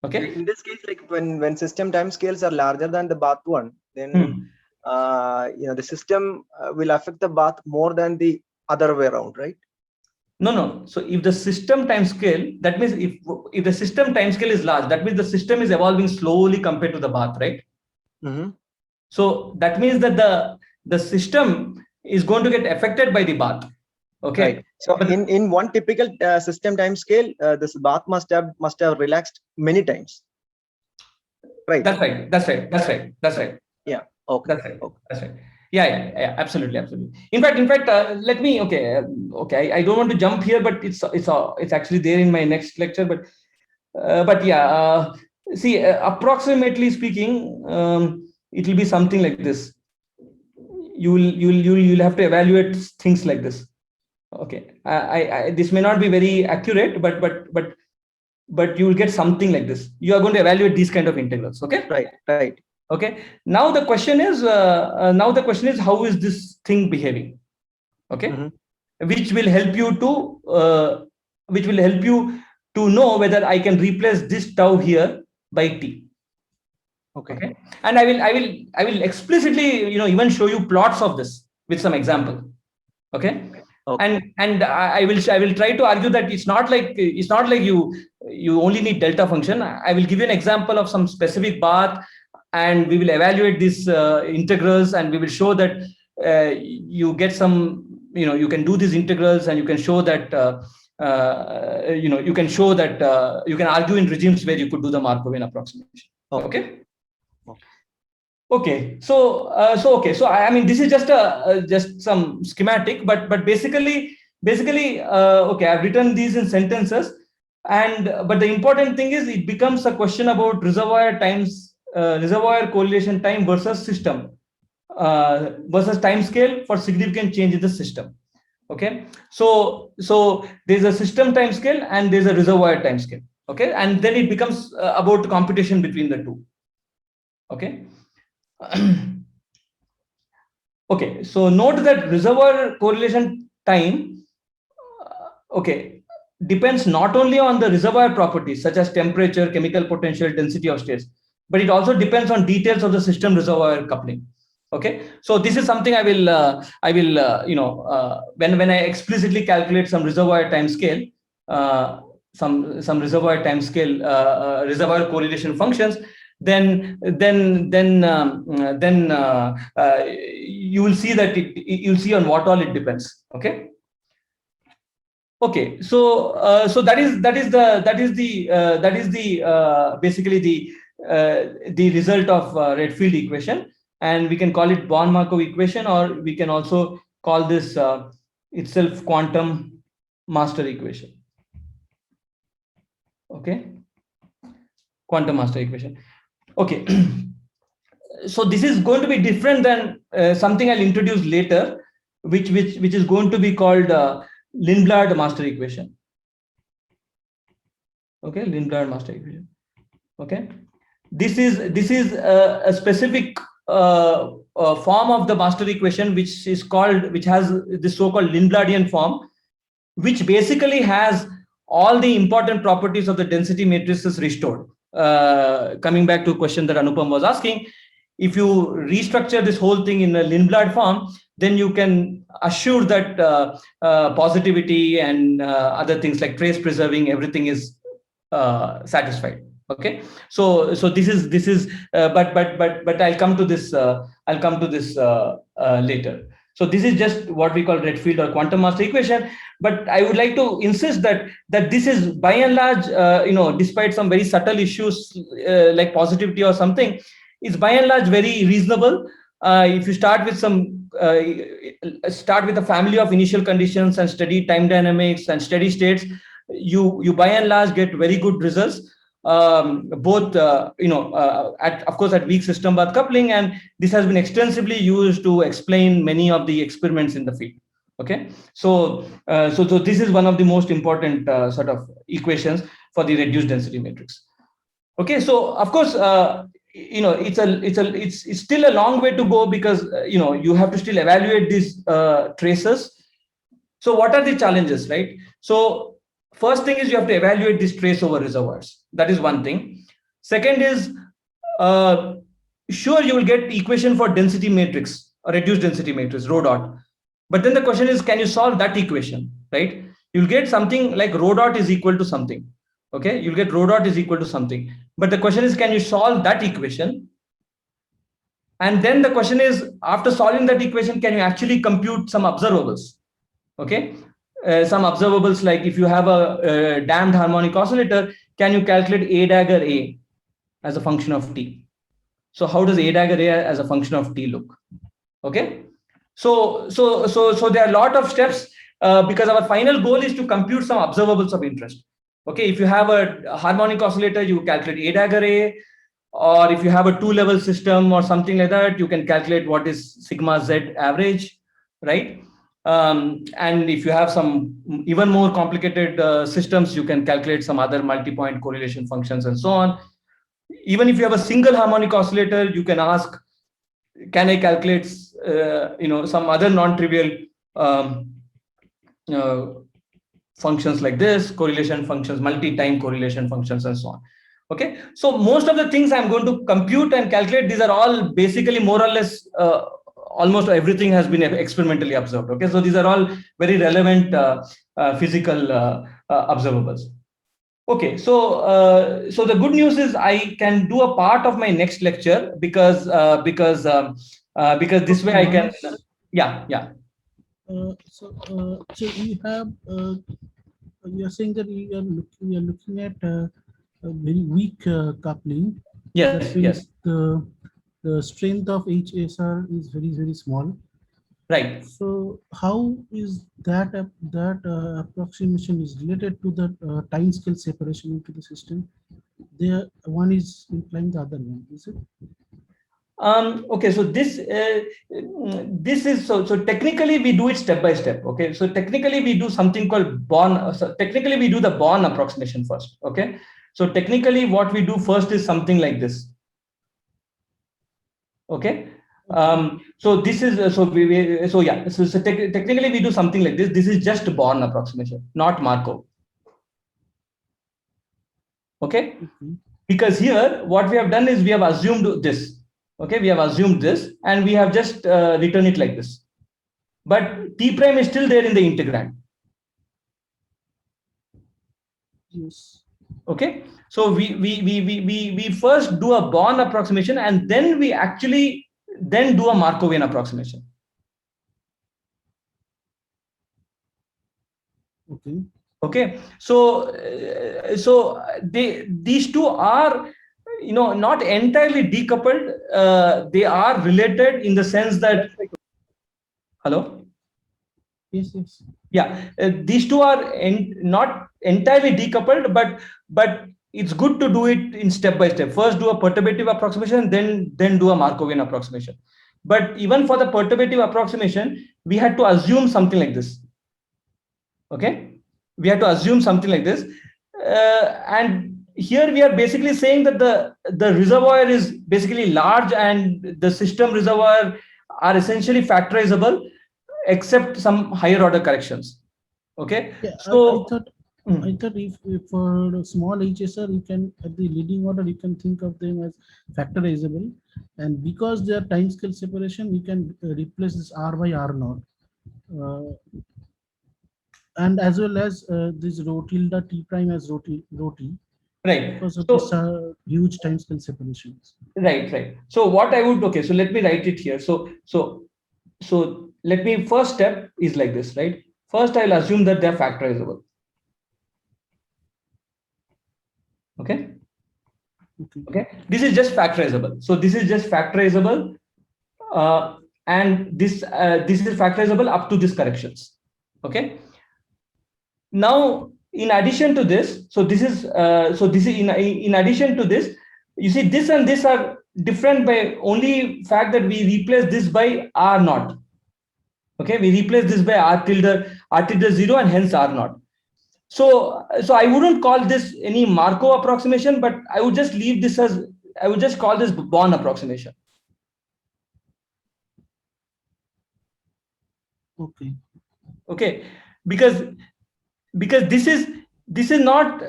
Okay. In this case, like when system timescales are larger than the bath one, then the system will affect the bath more than the other way around, right? No. So if the system timescale, that means if the system timescale is large, that means the system is evolving slowly compared to the bath, right? So that means that the system is going to get affected by the bath. Okay. Right. So in one typical system timescale, this bath must have relaxed many times. Right. That's right. Yeah. Okay. That's right. That's right. Yeah. Absolutely. In fact, let me. Okay. I don't want to jump here, but it's actually there in my next lecture. But yeah. See, approximately speaking, it will be something like this. You'll have to evaluate things like this. Okay. This may not be very accurate, but you will get something like this. You are going to evaluate these kind of integrals. Okay. Right. Okay. Now the question is how is this thing behaving? Okay. Which will help you to know whether I can replace this tau here by t. Okay. And I will explicitly, even show you plots of this with some example. Okay. And I will try to argue that it's not like you only need delta function. I will give you an example of some specific bath, and we will evaluate these integrals, and we will show that you get some, you can do these integrals, and you can show that you can argue in regimes where you could do the Markovian approximation. Okay. So I mean, this is just some schematic, but basically, okay, I've written these in sentences, but the important thing is it becomes a question about reservoir correlation time versus system versus time scale for significant change in the system. Okay. So there's a system time scale and there's a reservoir time scale. Okay. And then it becomes about computation between the two. Okay. Okay, so note that reservoir correlation time depends not only on the reservoir properties such as temperature, chemical potential, density of states, but it also depends on details of the system reservoir coupling. Okay, so this is something I will when I explicitly calculate some reservoir time scale, some reservoir time scale reservoir correlation functions, then you will see that you'll see on what all it depends. Okay. So that is basically the result of Redfield equation, and we can call it Born-Markov equation, or we can also call this itself quantum master equation. Okay, quantum master equation. Okay, so this is going to be different than something I'll introduce later, which is going to be called Lindblad master equation. Okay, Lindblad master equation. Okay, this is a specific form of the master equation which has this so-called Lindbladian form, which basically has all the important properties of the density matrices restored. Coming back to a question that Anupam was asking, if you restructure this whole thing in a Lindblad form, then you can assure that positivity and other things like trace preserving, everything is satisfied. Okay, so this is but I'll come to this later. So this is just what we call Redfield or quantum master equation. But I would like to insist that this is by and large, despite some very subtle issues like positivity or something, it's by and large very reasonable. If you start with a family of initial conditions and study time dynamics and steady states, you by and large get very good results. Both of course at weak system bath coupling, and this has been extensively used to explain many of the experiments in the field. Okay, so this is one of the most important sort of equations for the reduced density matrix. Okay, so of course it's still a long way to go, because you have to still evaluate these traces. So what are the challenges, right? So first thing is you have to evaluate these trace over reservoirs. That is one thing. Second is, sure, you will get equation for density matrix or reduced density matrix, rho dot. But then the question is, can you solve that equation, right? You'll get something like rho dot is equal to something. Okay, you'll get rho dot is equal to something. But the question is, can you solve that equation? And then the question is, after solving that equation, can you actually compute some observables? Okay, some observables, like if you have a damped harmonic oscillator, can you calculate A dagger A as a function of t? So how does A dagger A as a function of t look? Okay, so there are a lot of steps, because our final goal is to compute some observables of interest. Okay, if you have a harmonic oscillator, you calculate A dagger A, or if you have a two-level system or something like that, you can calculate what is sigma z average, right? And if you have some even more complicated systems, you can calculate some other multi-point correlation functions and so on. Even if you have a single harmonic oscillator, you can ask, can I calculate some other non-trivial functions like this, correlation functions, multi-time correlation functions, and so on. Okay, so most of the things I'm going to compute and calculate, these are all basically more or less, almost everything has been experimentally observed. Okay, so these are all very relevant physical observables. Okay, so so the good news is I can do a part of my next lecture, because this way I can, yeah. So we have, you are saying that we are looking at a very weak coupling. Yes, yes. The strength of HSR is very, very small. Right. So how is that approximation is related to the time scale separation into the system? There, one is implying the other one, is it? Okay, so this is so technically we do it step by step. Okay, so technically we do something called Born. So technically we do the Born approximation first. Okay, so technically what we do first is something like this. Okay, so this is technically we do something like this. This is just Born approximation, not Markov. Okay, because here what we have done is we have assumed this. Okay, we have assumed this and we have just written it like this, but t prime is still there in the integrand. Yes. Okay, so we first do a Born approximation and then we actually then do a Markovian approximation. Okay. Okay, so these two are not entirely decoupled. They are related in the sense that, hello? Yes, yes. Yeah, these two are not entirely decoupled, but it's good to do it in step by step. First do a perturbative approximation, then do a Markovian approximation. But even for the perturbative approximation, we had to assume something like this. Okay, we had to assume something like this, and here we are basically saying that the reservoir is basically large and the system reservoir are essentially factorizable except some higher order corrections. Okay, yeah, so I thought if for the small HSR, you can at the leading order you can think of them as factorizable, and because they are time scale separation, you can replace this R by R naught, and as well as this rho tilde T prime as rho T. Right. Because of this huge time scale separations. Right. So what I would, okay, so let me write it here. So let me, first step is like this, right? First, I'll assume that they're factorizable. Okay. This is just factorizable. So this is just factorizable, and this is factorizable up to these corrections. Okay. Now, in addition to this, so this is in addition to this, you see this and this are different by only fact that we replace this by R naught. Okay, we replace this by R tilde 0 and hence R naught. So I wouldn't call this any Markov approximation, but I would just leave this I would just call this Born approximation. Okay. Okay, because this is not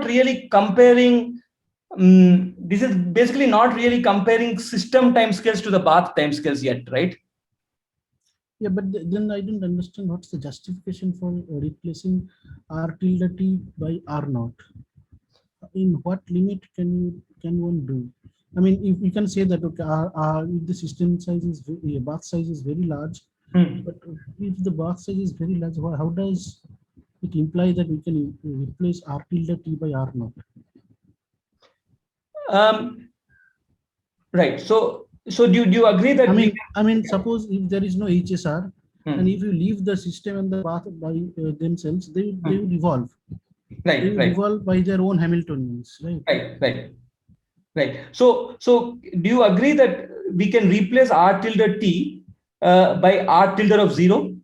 really comparing. This is basically not really comparing system timescales to the bath timescales yet, right? Yeah, but then I don't understand what's the justification for replacing R tilde T by R naught. In what limit can one do? I mean, if we can say that, okay, if the system size is bath size is very large, but if the bath size is very large, how does it imply that we can replace R tilde T by R naught? Right. So do you agree that I mean, suppose if there is no HSR, and if you leave the system and the bath by themselves, they will evolve. Right. They will evolve by their own Hamiltonians, right? Right. So do you agree that we can replace R tilde T by R tilde of 0?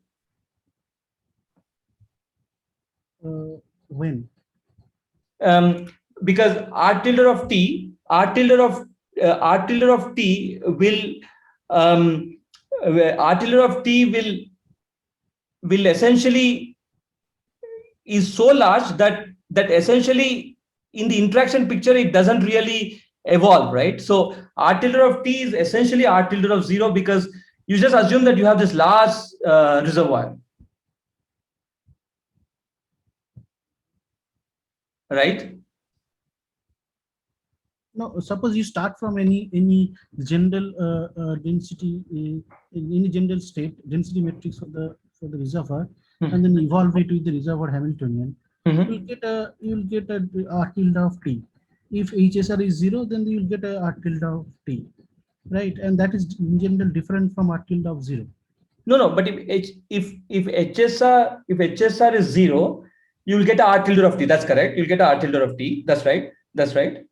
When? Because R tilde of T will R tilde of T will essentially is so large that essentially in the interaction picture it doesn't really evolve, right? So R tilde of T is essentially R tilde of 0 because you just assume that you have this large reservoir, right? No, suppose you start from any general density, any general state density matrix for the reservoir, and then evolve it with the reservoir Hamiltonian. You'll get a R tilde of T. If HSR is 0, then you will get a R tilde of T, right? And that is in general different from R tilde of 0. No, but if HSR is 0, you will get a R tilde of T. That's correct. You'll get a R tilde of T. That's right.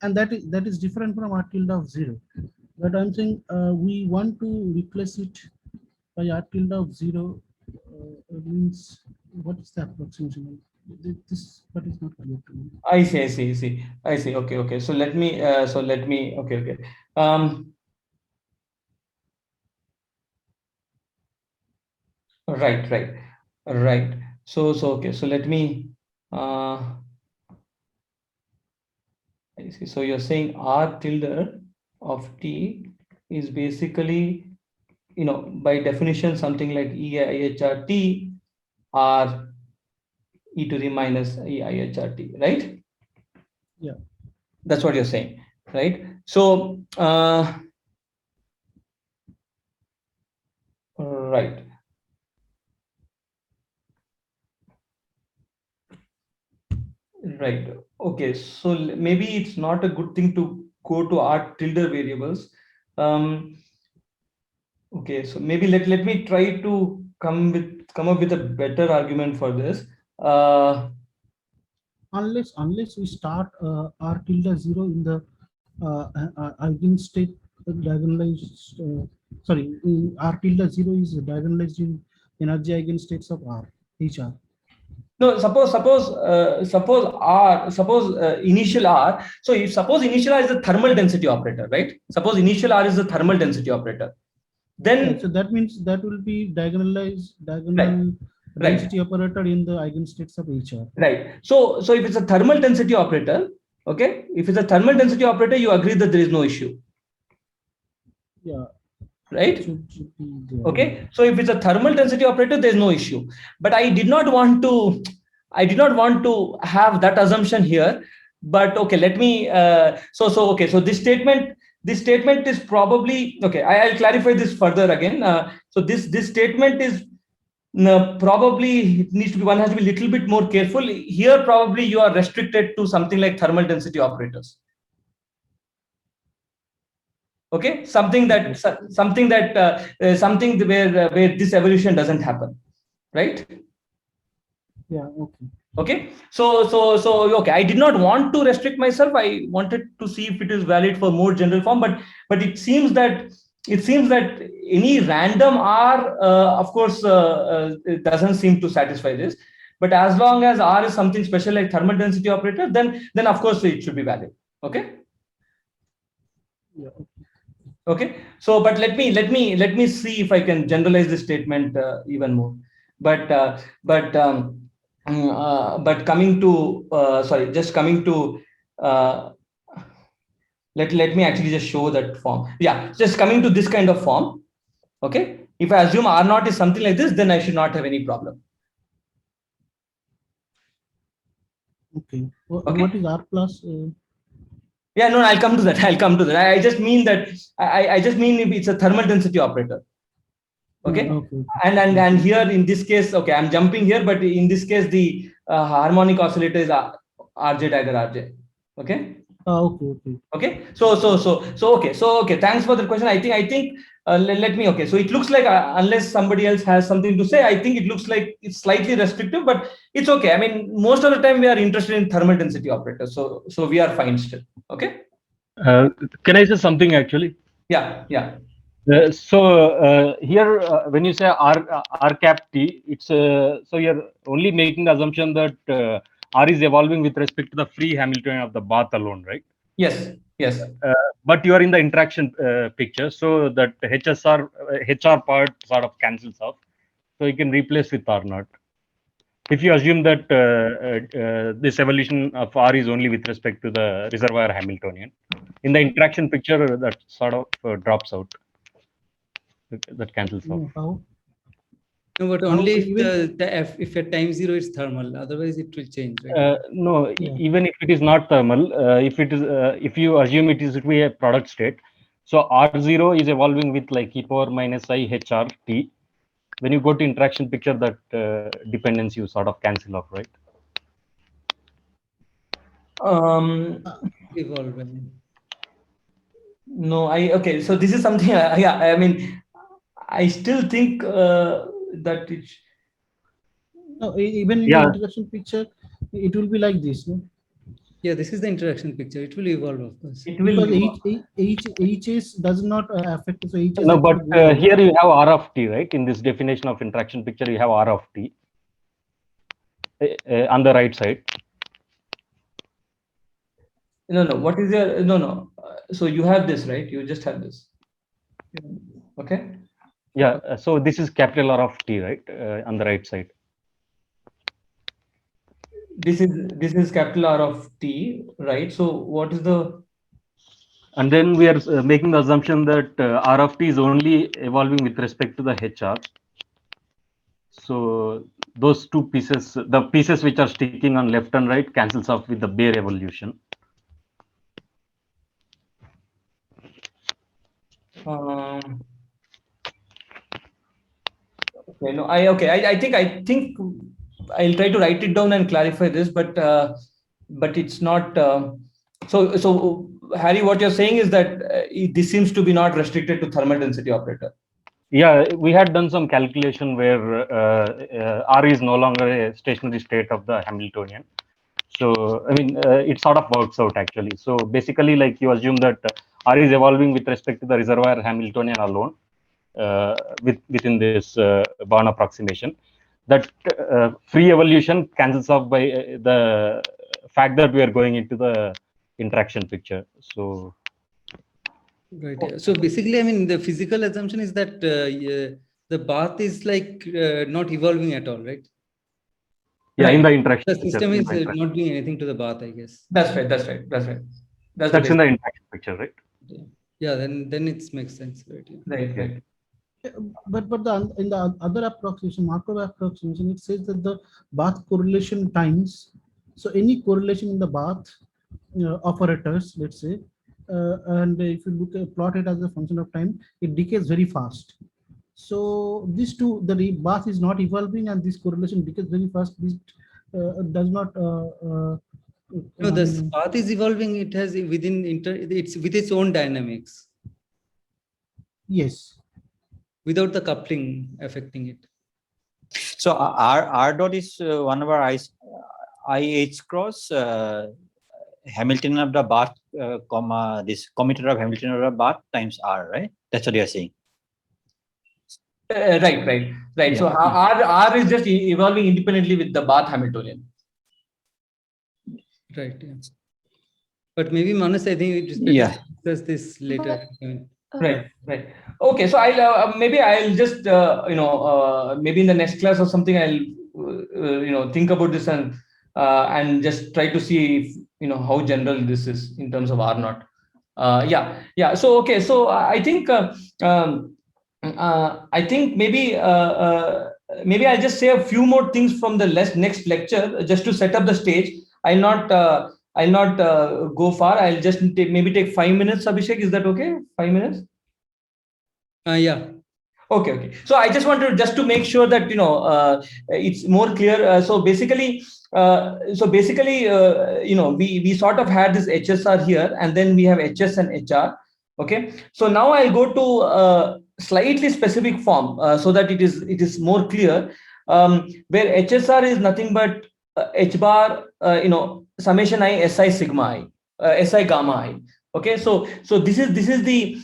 And that is different from R tilde of 0. But I'm saying we want to replace it by R tilde of 0. Means what is the approximation? This part is not clear to me. I see. Okay. So let me. Okay. Right. So okay. So let me. I see. So you're saying R tilde of T is basically, by definition, something like EIHRT or e to the minus EIHRT, right? Yeah. That's what you're saying, right? So, right. Right. Okay. So maybe it's not a good thing to go to R tilde variables. Okay. So maybe let me try to come up with a better argument for this. Unless we start R tilde 0 in the eigenstate diagonalized. R tilde 0 is diagonalized in energy eigenstates of R, HR. No, suppose initial R. So suppose initial R is the thermal density operator, right? Suppose initial R is the thermal density operator. Then so that means that will be diagonal density operator in the eigenstates of HR. Right. So if it's a thermal density operator, okay. If it's a thermal density operator, you agree that there is no issue. Yeah. Right. Okay. So if it's a thermal density operator, there's no issue. But I did not want to have that assumption here. But okay, let me. So this statement is probably okay. I'll clarify this further again. So this statement is probably needs to be, one has to be a little bit more careful here. Probably you are restricted to something like thermal density operators. Okay, something where this evolution doesn't happen, right? Yeah. Okay. So okay, I did not want to restrict myself. I wanted to see if it is valid for more general form, but it seems that any random R, of course, it doesn't seem to satisfy this. But as long as R is something special like thermal density operator, then of course it should be valid. Okay. Yeah. Okay. So, but let me see if I can generalize this statement even more. But coming to just coming to let me actually just show that form. Yeah, just coming to this kind of form. Okay. If I assume R naught is something like this, then I should not have any problem. Okay. Okay. What is R plus? Yeah, no, I'll come to that. I'll come to that. I just mean that I just mean if it's a thermal density operator. Okay. Okay. And here in this case, okay, I'm jumping here, but in this case, the harmonic oscillator is RJ dagger RJ. Okay. Okay. Okay. So okay. Thanks for the question. I think let me. Okay. So it looks like unless somebody else has something to say, I think it looks like it's slightly restrictive, but it's okay. I mean, most of the time we are interested in thermal density operators, so we are fine still. Okay. Can I say something actually? Yeah. Here, when you say R cap T, it's so you're only making the assumption that R is evolving with respect to the free Hamiltonian of the bath alone, right? Yes. But you are in the interaction picture, so that HR part sort of cancels off, so you can replace with R naught. If you assume that this evolution of R is only with respect to the reservoir Hamiltonian, in the interaction picture that sort of drops out. That cancels off. How? No, but only if at time zero it's thermal, otherwise it will change, right? No, Yeah. even if it is not thermal, if you assume it is to be a product state, so R0 is evolving with like e power minus I HR T. When you go to interaction picture, that dependence you sort of cancel off, right? Evolving. No, okay. So this is something. Yeah, I mean, I still think that it's. No, even in Yeah. the interaction picture, it will be like this. No? Yeah, this is the interaction picture. It will evolve, of course. It will. Because HS does not affect. So HS No, but actually here you have R of T, right? In this definition of interaction picture, you have R of T on the right side. No. What is your no? So you have this, right? You just have this. Okay. Yeah. So this is capital R of T, right? On the right side. This is capital R of T, right? So what is the? And then we are making the assumption that R of T is only evolving with respect to the HR. So those two pieces, the pieces which are sticking on left and right, cancels off with the bare evolution. Okay, no, I think I'll try to write it down and clarify this, but it's not. So Harry, what you're saying is that this seems to be not restricted to thermal density operator. Yeah, we had done some calculation where R is no longer a stationary state of the Hamiltonian. So, I mean, it sort of works out actually. So basically, like you assume that R is evolving with respect to the reservoir Hamiltonian alone within this Born approximation. That free evolution cancels off by the fact that we are going into the interaction picture. So. Right. Yeah. So basically, I mean, the physical assumption is that the bath is like not evolving at all, right? Yeah, Right. in the interaction. The system is not doing anything to the bath, I guess. That's right. That's in the interaction picture, right? Yeah. Then it makes sense, right? Yeah. Right. But in the other approximation, Markov approximation, it says that the bath correlation times. So any correlation in the bath operators, let's say, and if you plot it as a function of time, it decays very fast. So these two, the bath is not evolving, and this correlation decays very fast. This does not. No, the path is evolving. It has it's with its own dynamics. Yes. Without the coupling affecting it. So R dot is one over IH cross Hamiltonian of the bath comma this commutator of Hamiltonian of the bath times R, right? That's what you're saying. Right. Yeah. So R is just evolving independently with the bath Hamiltonian. Right. Yeah. But maybe Manas, I think it is better to discuss this later. Right. Okay, so I'll maybe I'll just maybe in the next class or something I'll think about this and just try to see if how general this is in terms of R naught. So okay, so I think maybe I'll just say a few more things from the next lecture just to set up the stage. I'll not go far. I'll just maybe take 5 minutes, Abhishek. Is that okay? 5 minutes? Yeah. Okay. So I just want to make sure that it's more clear. So basically, we sort of had this HSR here, and then we have HS and HR. Okay. So now I'll go to a slightly specific form so that it is more clear, where HSR is nothing but H bar, summation I SI sigma I, SI gamma I. Okay. So this is the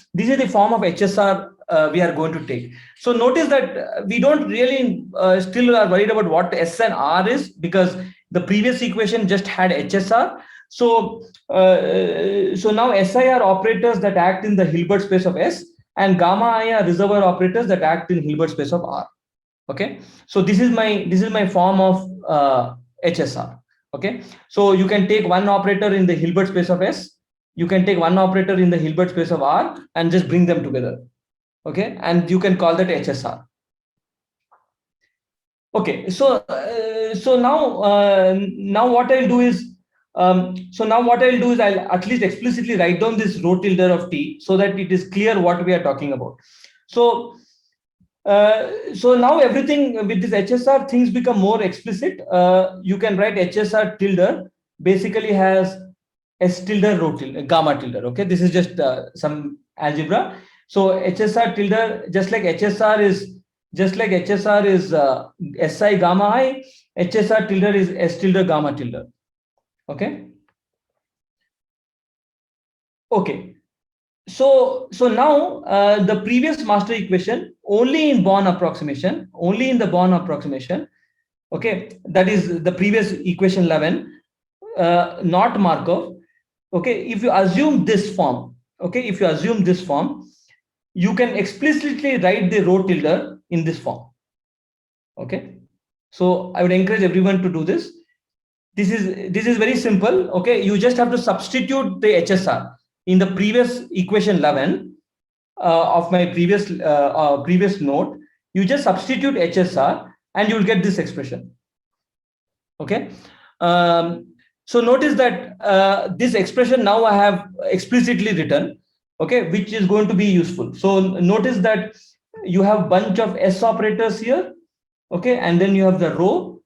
form of HSR we are going to take. So notice that we don't really still are worried about what S and R is, because the previous equation just had HSR. So now SI are operators that act in the Hilbert space of S, and gamma I are reservoir operators that act in Hilbert space of R. Okay, so this is my form of HSR. Okay, so you can take one operator in the Hilbert space of S, you can take one operator in the Hilbert space of R, and just bring them together. Okay, and you can call that HSR. Okay, so now what I'll do is I'll at least explicitly write down this rho tilde of T so that it is clear what we are talking about. So now everything with this HSR, things become more explicit. You can write HSR tilde basically has S tilde rho tilde gamma tilde. Okay, this is just some algebra. So HSR tilde, just like HSR is SI gamma I, HSR tilde is S tilde gamma tilde. Okay. So now the previous master equation only in Born approximation. Okay, that is the previous equation 11, not Markov. Okay, if you assume this form, you can explicitly write the rho tilde in this form. Okay, so I would encourage everyone to do this. This is very simple. Okay, you just have to substitute the HSR in the previous equation 11 of my previous note. You just substitute HSR and you'll get this expression. Okay, so notice that this expression now I have explicitly written. Okay, which is going to be useful. So notice that you have bunch of S operators here. Okay, and then you have the rho,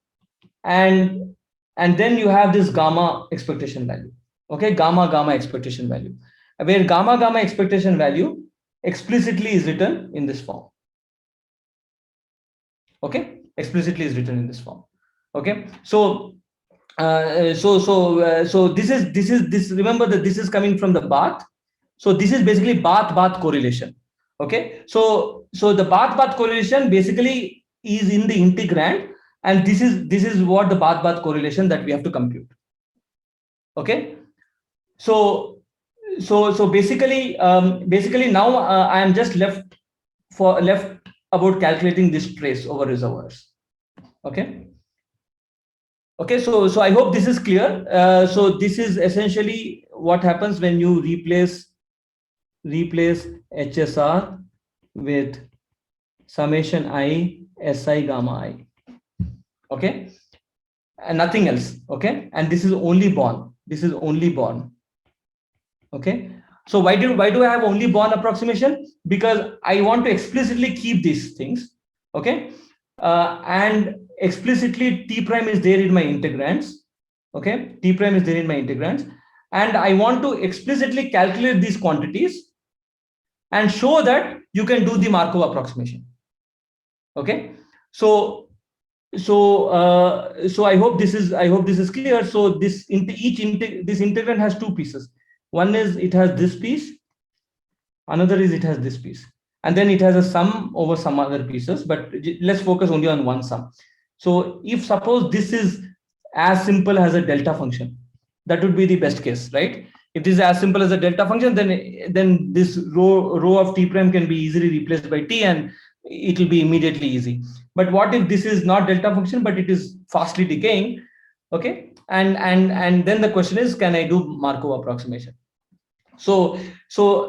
and then you have this gamma expectation value. Okay, gamma expectation value, where gamma expectation value explicitly is written in this form. Okay, explicitly is written in this form. Okay, so this remember that this is coming from the Bath. So this is basically Bath correlation. Okay, so the Bath correlation basically is in the integrand, and this is what the Bath correlation that we have to compute. Okay, so basically now I am just left about calculating this trace over reservoirs. Okay, so I hope this is clear. So this is essentially what happens when you replace HSR with summation I SI gamma I. Okay, and nothing else. Okay, and this is only Born. Okay, so why do I have only Born approximation? Because I want to explicitly keep these things. Okay, and explicitly T prime is there in my integrands. Okay, T prime is there in my integrands, and I want to explicitly calculate these quantities and show that you can do the Markov approximation. Okay, so I hope this is clear. So this integrand has two pieces. One is it has this piece, another is it has this piece, and then it has a sum over some other pieces. But let's focus only on one sum. So if suppose this is as simple as a delta function, that would be the best case, right? If this is as simple as a delta function, then this rho of t prime can be easily replaced by t, and it will be immediately easy. But what if this is not delta function, but it is fastly decaying? Okay, and then the question is, can I do Markov approximation? So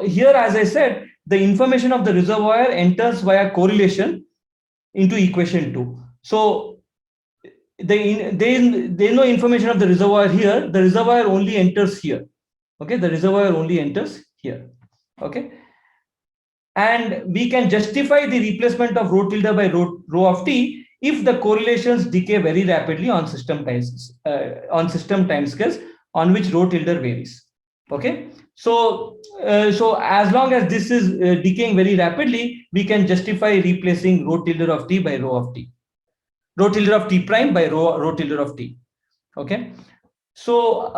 here, as I said, the information of the reservoir enters via correlation into equation 2. So there is no information of the reservoir here. The reservoir only enters here. Okay, the reservoir only enters here. Okay, and we can justify the replacement of rho tilde by rho of t if the correlations decay very rapidly on system timescales on which rho tilde varies. Okay, so as long as this is decaying very rapidly, we can justify replacing rho tilde of t by rho of t, rho tilde of t prime by rho tilde of t. Okay, so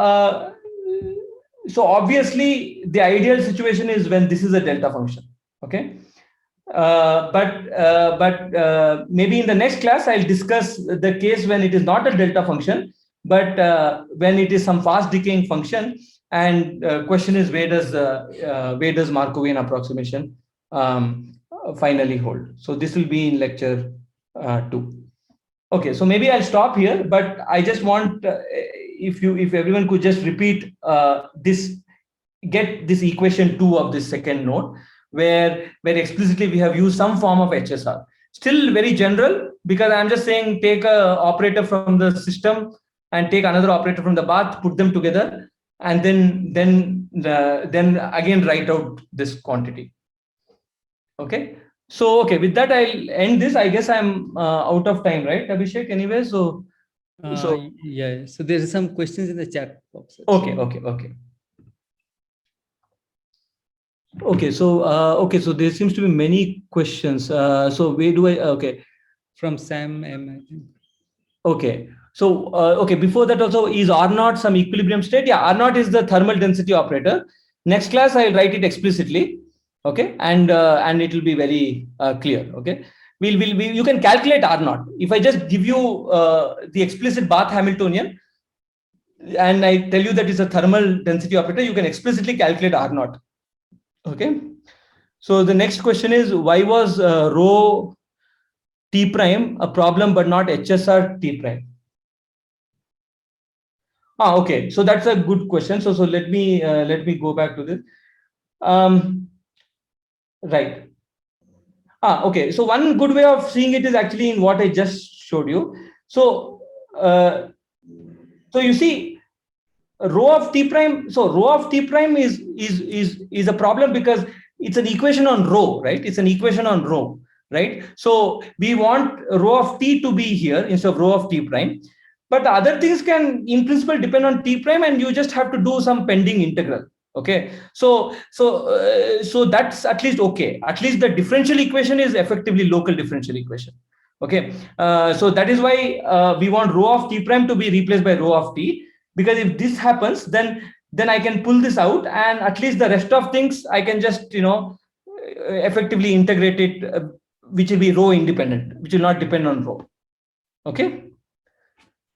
obviously the ideal situation is when this is a delta function. Okay, but maybe in the next class I'll discuss the case when it is not a delta function, but when it is some fast decaying function. And question is, where does Markovian approximation finally hold? So this will be in lecture 2. Okay, so maybe I'll stop here, but I just want if everyone could just repeat get this equation 2 of this second node, where explicitly we have used some form of HSR. Still very general, because I'm just saying take a operator from the system and take another operator from the bath, put them together, and then again write out this quantity. Okay, so okay, with that I'll end this. I guess I'm out of time, right, Abhishek? Anyway, so yeah. So there are some questions in the chat box. Okay. So there seems to be many questions. So where do I? Okay, from Sam M, I think. Okay. So, okay, before that also, is R0 some equilibrium state? Yeah, R0 is the thermal density operator. Next class, I'll write it explicitly. Okay, and it will be very clear. Okay, you can calculate R0. If I just give you the explicit Bath Hamiltonian, and I tell you that it's a thermal density operator, you can explicitly calculate R0. Okay, so the next question is, why was rho t prime a problem but not HSR t prime? Okay, so that's a good question. So let me go back to this. Right. Okay, so one good way of seeing it is actually in what I just showed you. So you see, rho of t prime. So rho of t prime is a problem because it's an equation on rho, right? It's an equation on rho, right? So we want rho of t to be here instead of rho of t prime. But the other things can, in principle, depend on t prime, and you just have to do some pending integral. Okay, so that's at least okay. At least the differential equation is effectively local differential equation. Okay, so that is why we want rho of t prime to be replaced by rho of t, because if this happens, then I can pull this out, and at least the rest of things I can just effectively integrate it, which will be rho independent, which will not depend on rho. Okay.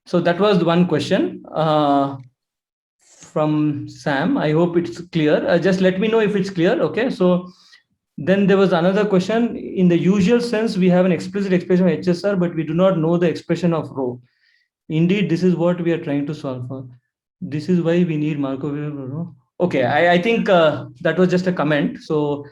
So that was one question from Sam. I hope it's clear. Just let me know if it's clear. Okay. So then there was another question. In the usual sense, we have an explicit expression of HSR, but we do not know the expression of rho. Indeed, this is what we are trying to solve for. This is why we need Markov wave rho. Okay. I think that was just a comment. So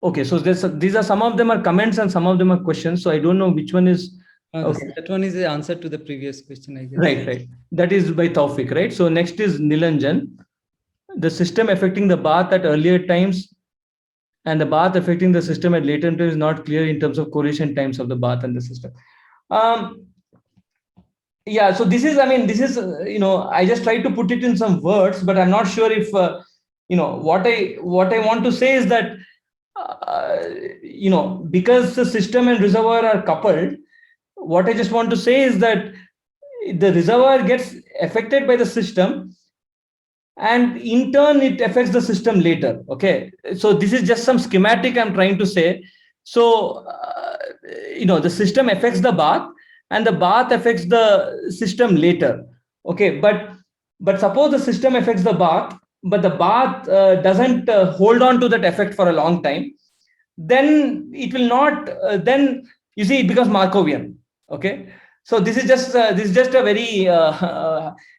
okay, so these are, some of them are comments and some of them are questions. So I don't know which one is. Okay. That one is the answer to the previous question, I guess. Right. That is by Taufik, right? So next is Nilanjan. The system affecting the bath at earlier times and the bath affecting the system at later times is not clear in terms of correlation times of the bath and the system. Yeah, so this is, I just tried to put it in some words, but I'm not sure if, what I want to say is that, because the system and reservoir are coupled, what I just want to say is that the reservoir gets affected by the system, and in turn it affects the system later. Okay, so this is just some schematic I'm trying to say. So the system affects the bath, and the bath affects the system later. Okay, but suppose the system affects the bath, but the bath doesn't hold on to that effect for a long time, then it will not. Then you see it becomes Markovian. Okay, so this is just a very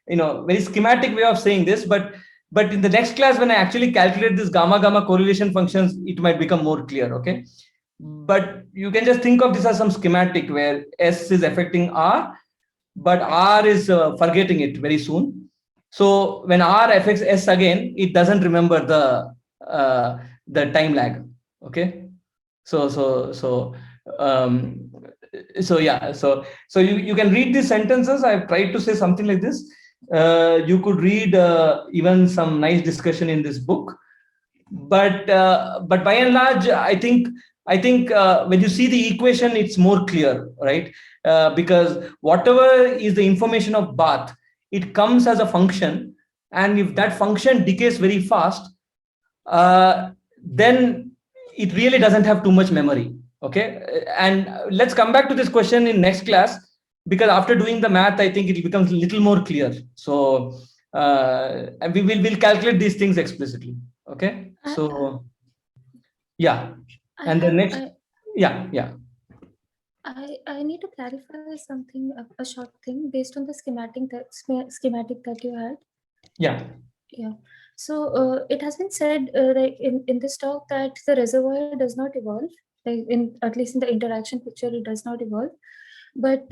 very schematic way of saying this, but in the next class when I actually calculate this gamma correlation functions, it might become more clear. Okay, but you can just think of this as some schematic where S is affecting R, but R is forgetting it very soon. So when R affects S again, it doesn't remember the time lag. Okay, so you can read these sentences. I've tried to say something like this. You could read even some nice discussion in this book, but by and large, I think when you see the equation, it's more clear, right? Because whatever is the information of bath, it comes as a function, and if that function decays very fast, then it really doesn't have too much memory. Okay, and let's come back to this question in next class, because after doing the math, I think it becomes a little more clear. So we'll calculate these things explicitly. Okay, so yeah, and the next, yeah. I need to clarify something, a short thing based on the schematic that you had. Yeah. So it has been said like in this talk that the reservoir does not evolve. Like at least in the interaction picture, it does not evolve. But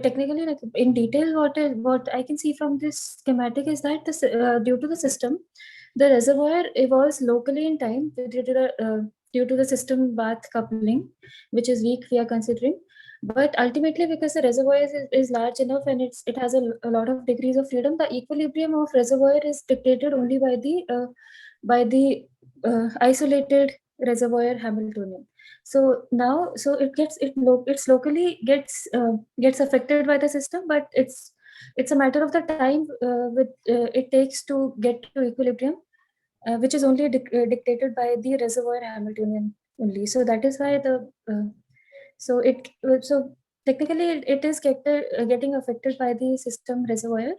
technically, like in detail, what I can see from this schematic is that this, due to the system, the reservoir evolves locally in time due to the system bath coupling, which is weak we are considering. But ultimately, because the reservoir is large enough and it has a lot of degrees of freedom, the equilibrium of reservoir is dictated only by the isolated reservoir Hamiltonian. So now, so it's locally gets affected by the system, but it's a matter of the time it takes to get to equilibrium, which is only dictated by the reservoir Hamiltonian only. So that is why so technically it is getting affected by the system reservoir,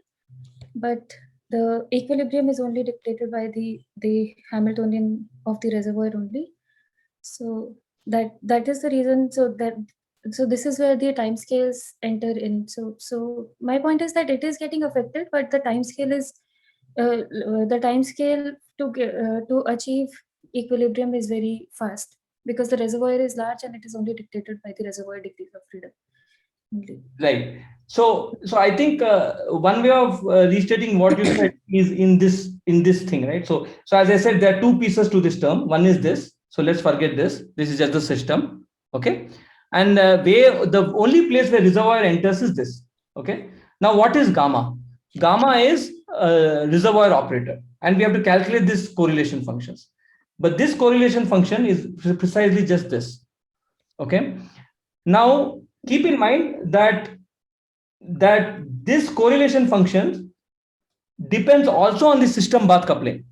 but the equilibrium is only dictated by the Hamiltonian of the reservoir only. So that is the reason. So this is where the timescales enter in. So my point is that it is getting affected, but the timescale is the timescale to achieve equilibrium is very fast, because the reservoir is large and it is only dictated by the reservoir degrees of freedom. Right. So I think one way of restating what you said is in this thing, right? So as I said, there are two pieces to this term. One is this. So let's forget this. This is just the system. Okay. And the only place where reservoir enters is this. Okay. Now, what is gamma? Gamma is a reservoir operator, and we have to calculate this correlation functions. But this correlation function is precisely just this. Okay. Now, keep in mind that this correlation function depends also on the system bath coupling.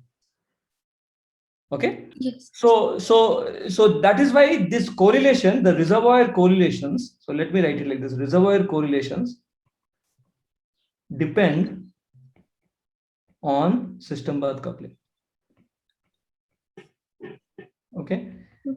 Okay. Yes. So that is why this correlation, the reservoir correlations. So let me write it like this: reservoir correlations depend on system bath coupling. Okay.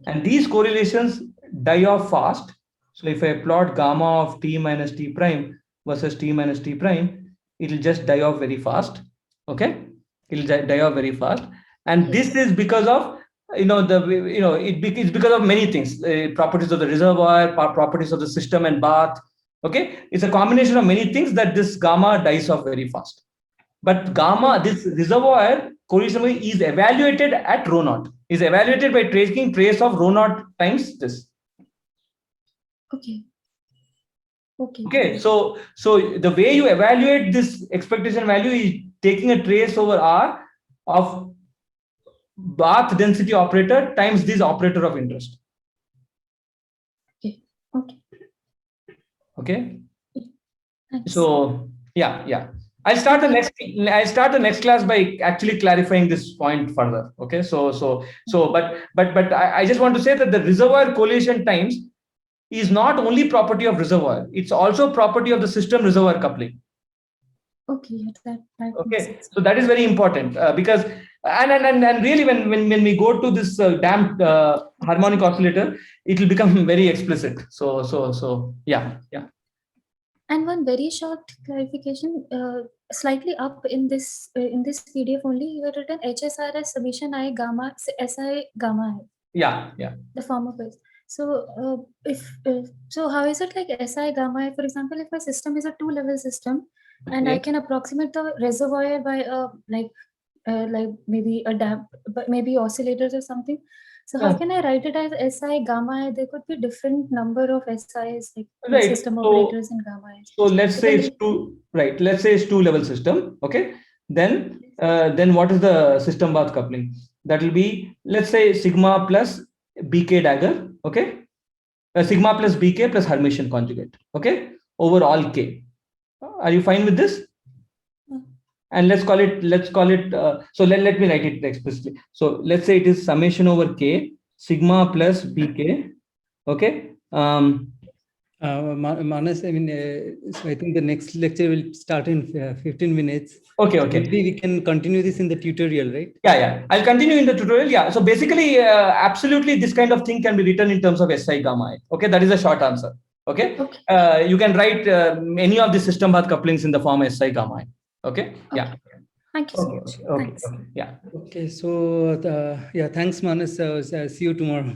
And these correlations die off fast. So if I plot gamma of t minus t prime versus t minus t prime, it will just die off very fast. Okay, it will die off very fast, and this is because of it's because of many things, properties of the reservoir, properties of the system and bath. Okay, it's a combination of many things that this gamma dies off very fast. But gamma, this reservoir correlation is evaluated at rho naught. Is evaluated by taking trace of rho naught times this. Okay. So the way you evaluate this expectation value is taking a trace over R of bath density operator times this operator of interest. Okay. Thanks. So yeah. I'll start the next class by actually clarifying this point further. Okay. So but I just want to say that the reservoir correlation times is not only property of reservoir, it's also property of the system reservoir coupling. Okay, yeah, that makes Okay, sense. so that is very important because and really when we go to this damped harmonic oscillator, it will become very explicit. So yeah. And one very short clarification, slightly up in this PDF only, you have written HSR as summation I gamma SI gamma I. Yeah. The form of it. So so how is it like SI gamma I? For example, if a system is a 2-level system, and I can approximate the reservoir by like maybe a damp, but maybe oscillators or something. So how can I write it as SI gamma I? There could be different number of SIs, like Right. system operators in gamma I. So let's say it's two. Right. Let's say it's 2-level system. Okay. Then what is the system path coupling? That will be, let's say, sigma plus BK dagger. Okay. Sigma plus BK plus Hermitian conjugate. Okay. Over all K. Are you fine with this? And let's call it so let me write it explicitly. So let's say it is summation over K, sigma plus BK. Okay. Manas, I mean, so I think the next lecture will start in 15 minutes. Okay. Maybe we can continue this in the tutorial, right? Yeah. I'll continue in the tutorial. Yeah. So basically, absolutely, this kind of thing can be written in terms of SI gamma I. Okay. That is a short answer. Okay. You can write any of the system path couplings in the form SI gamma I. Okay. Yeah. Thank you so much. Okay. Thanks. Yeah. Okay. So, yeah, thanks, Manas. See you tomorrow.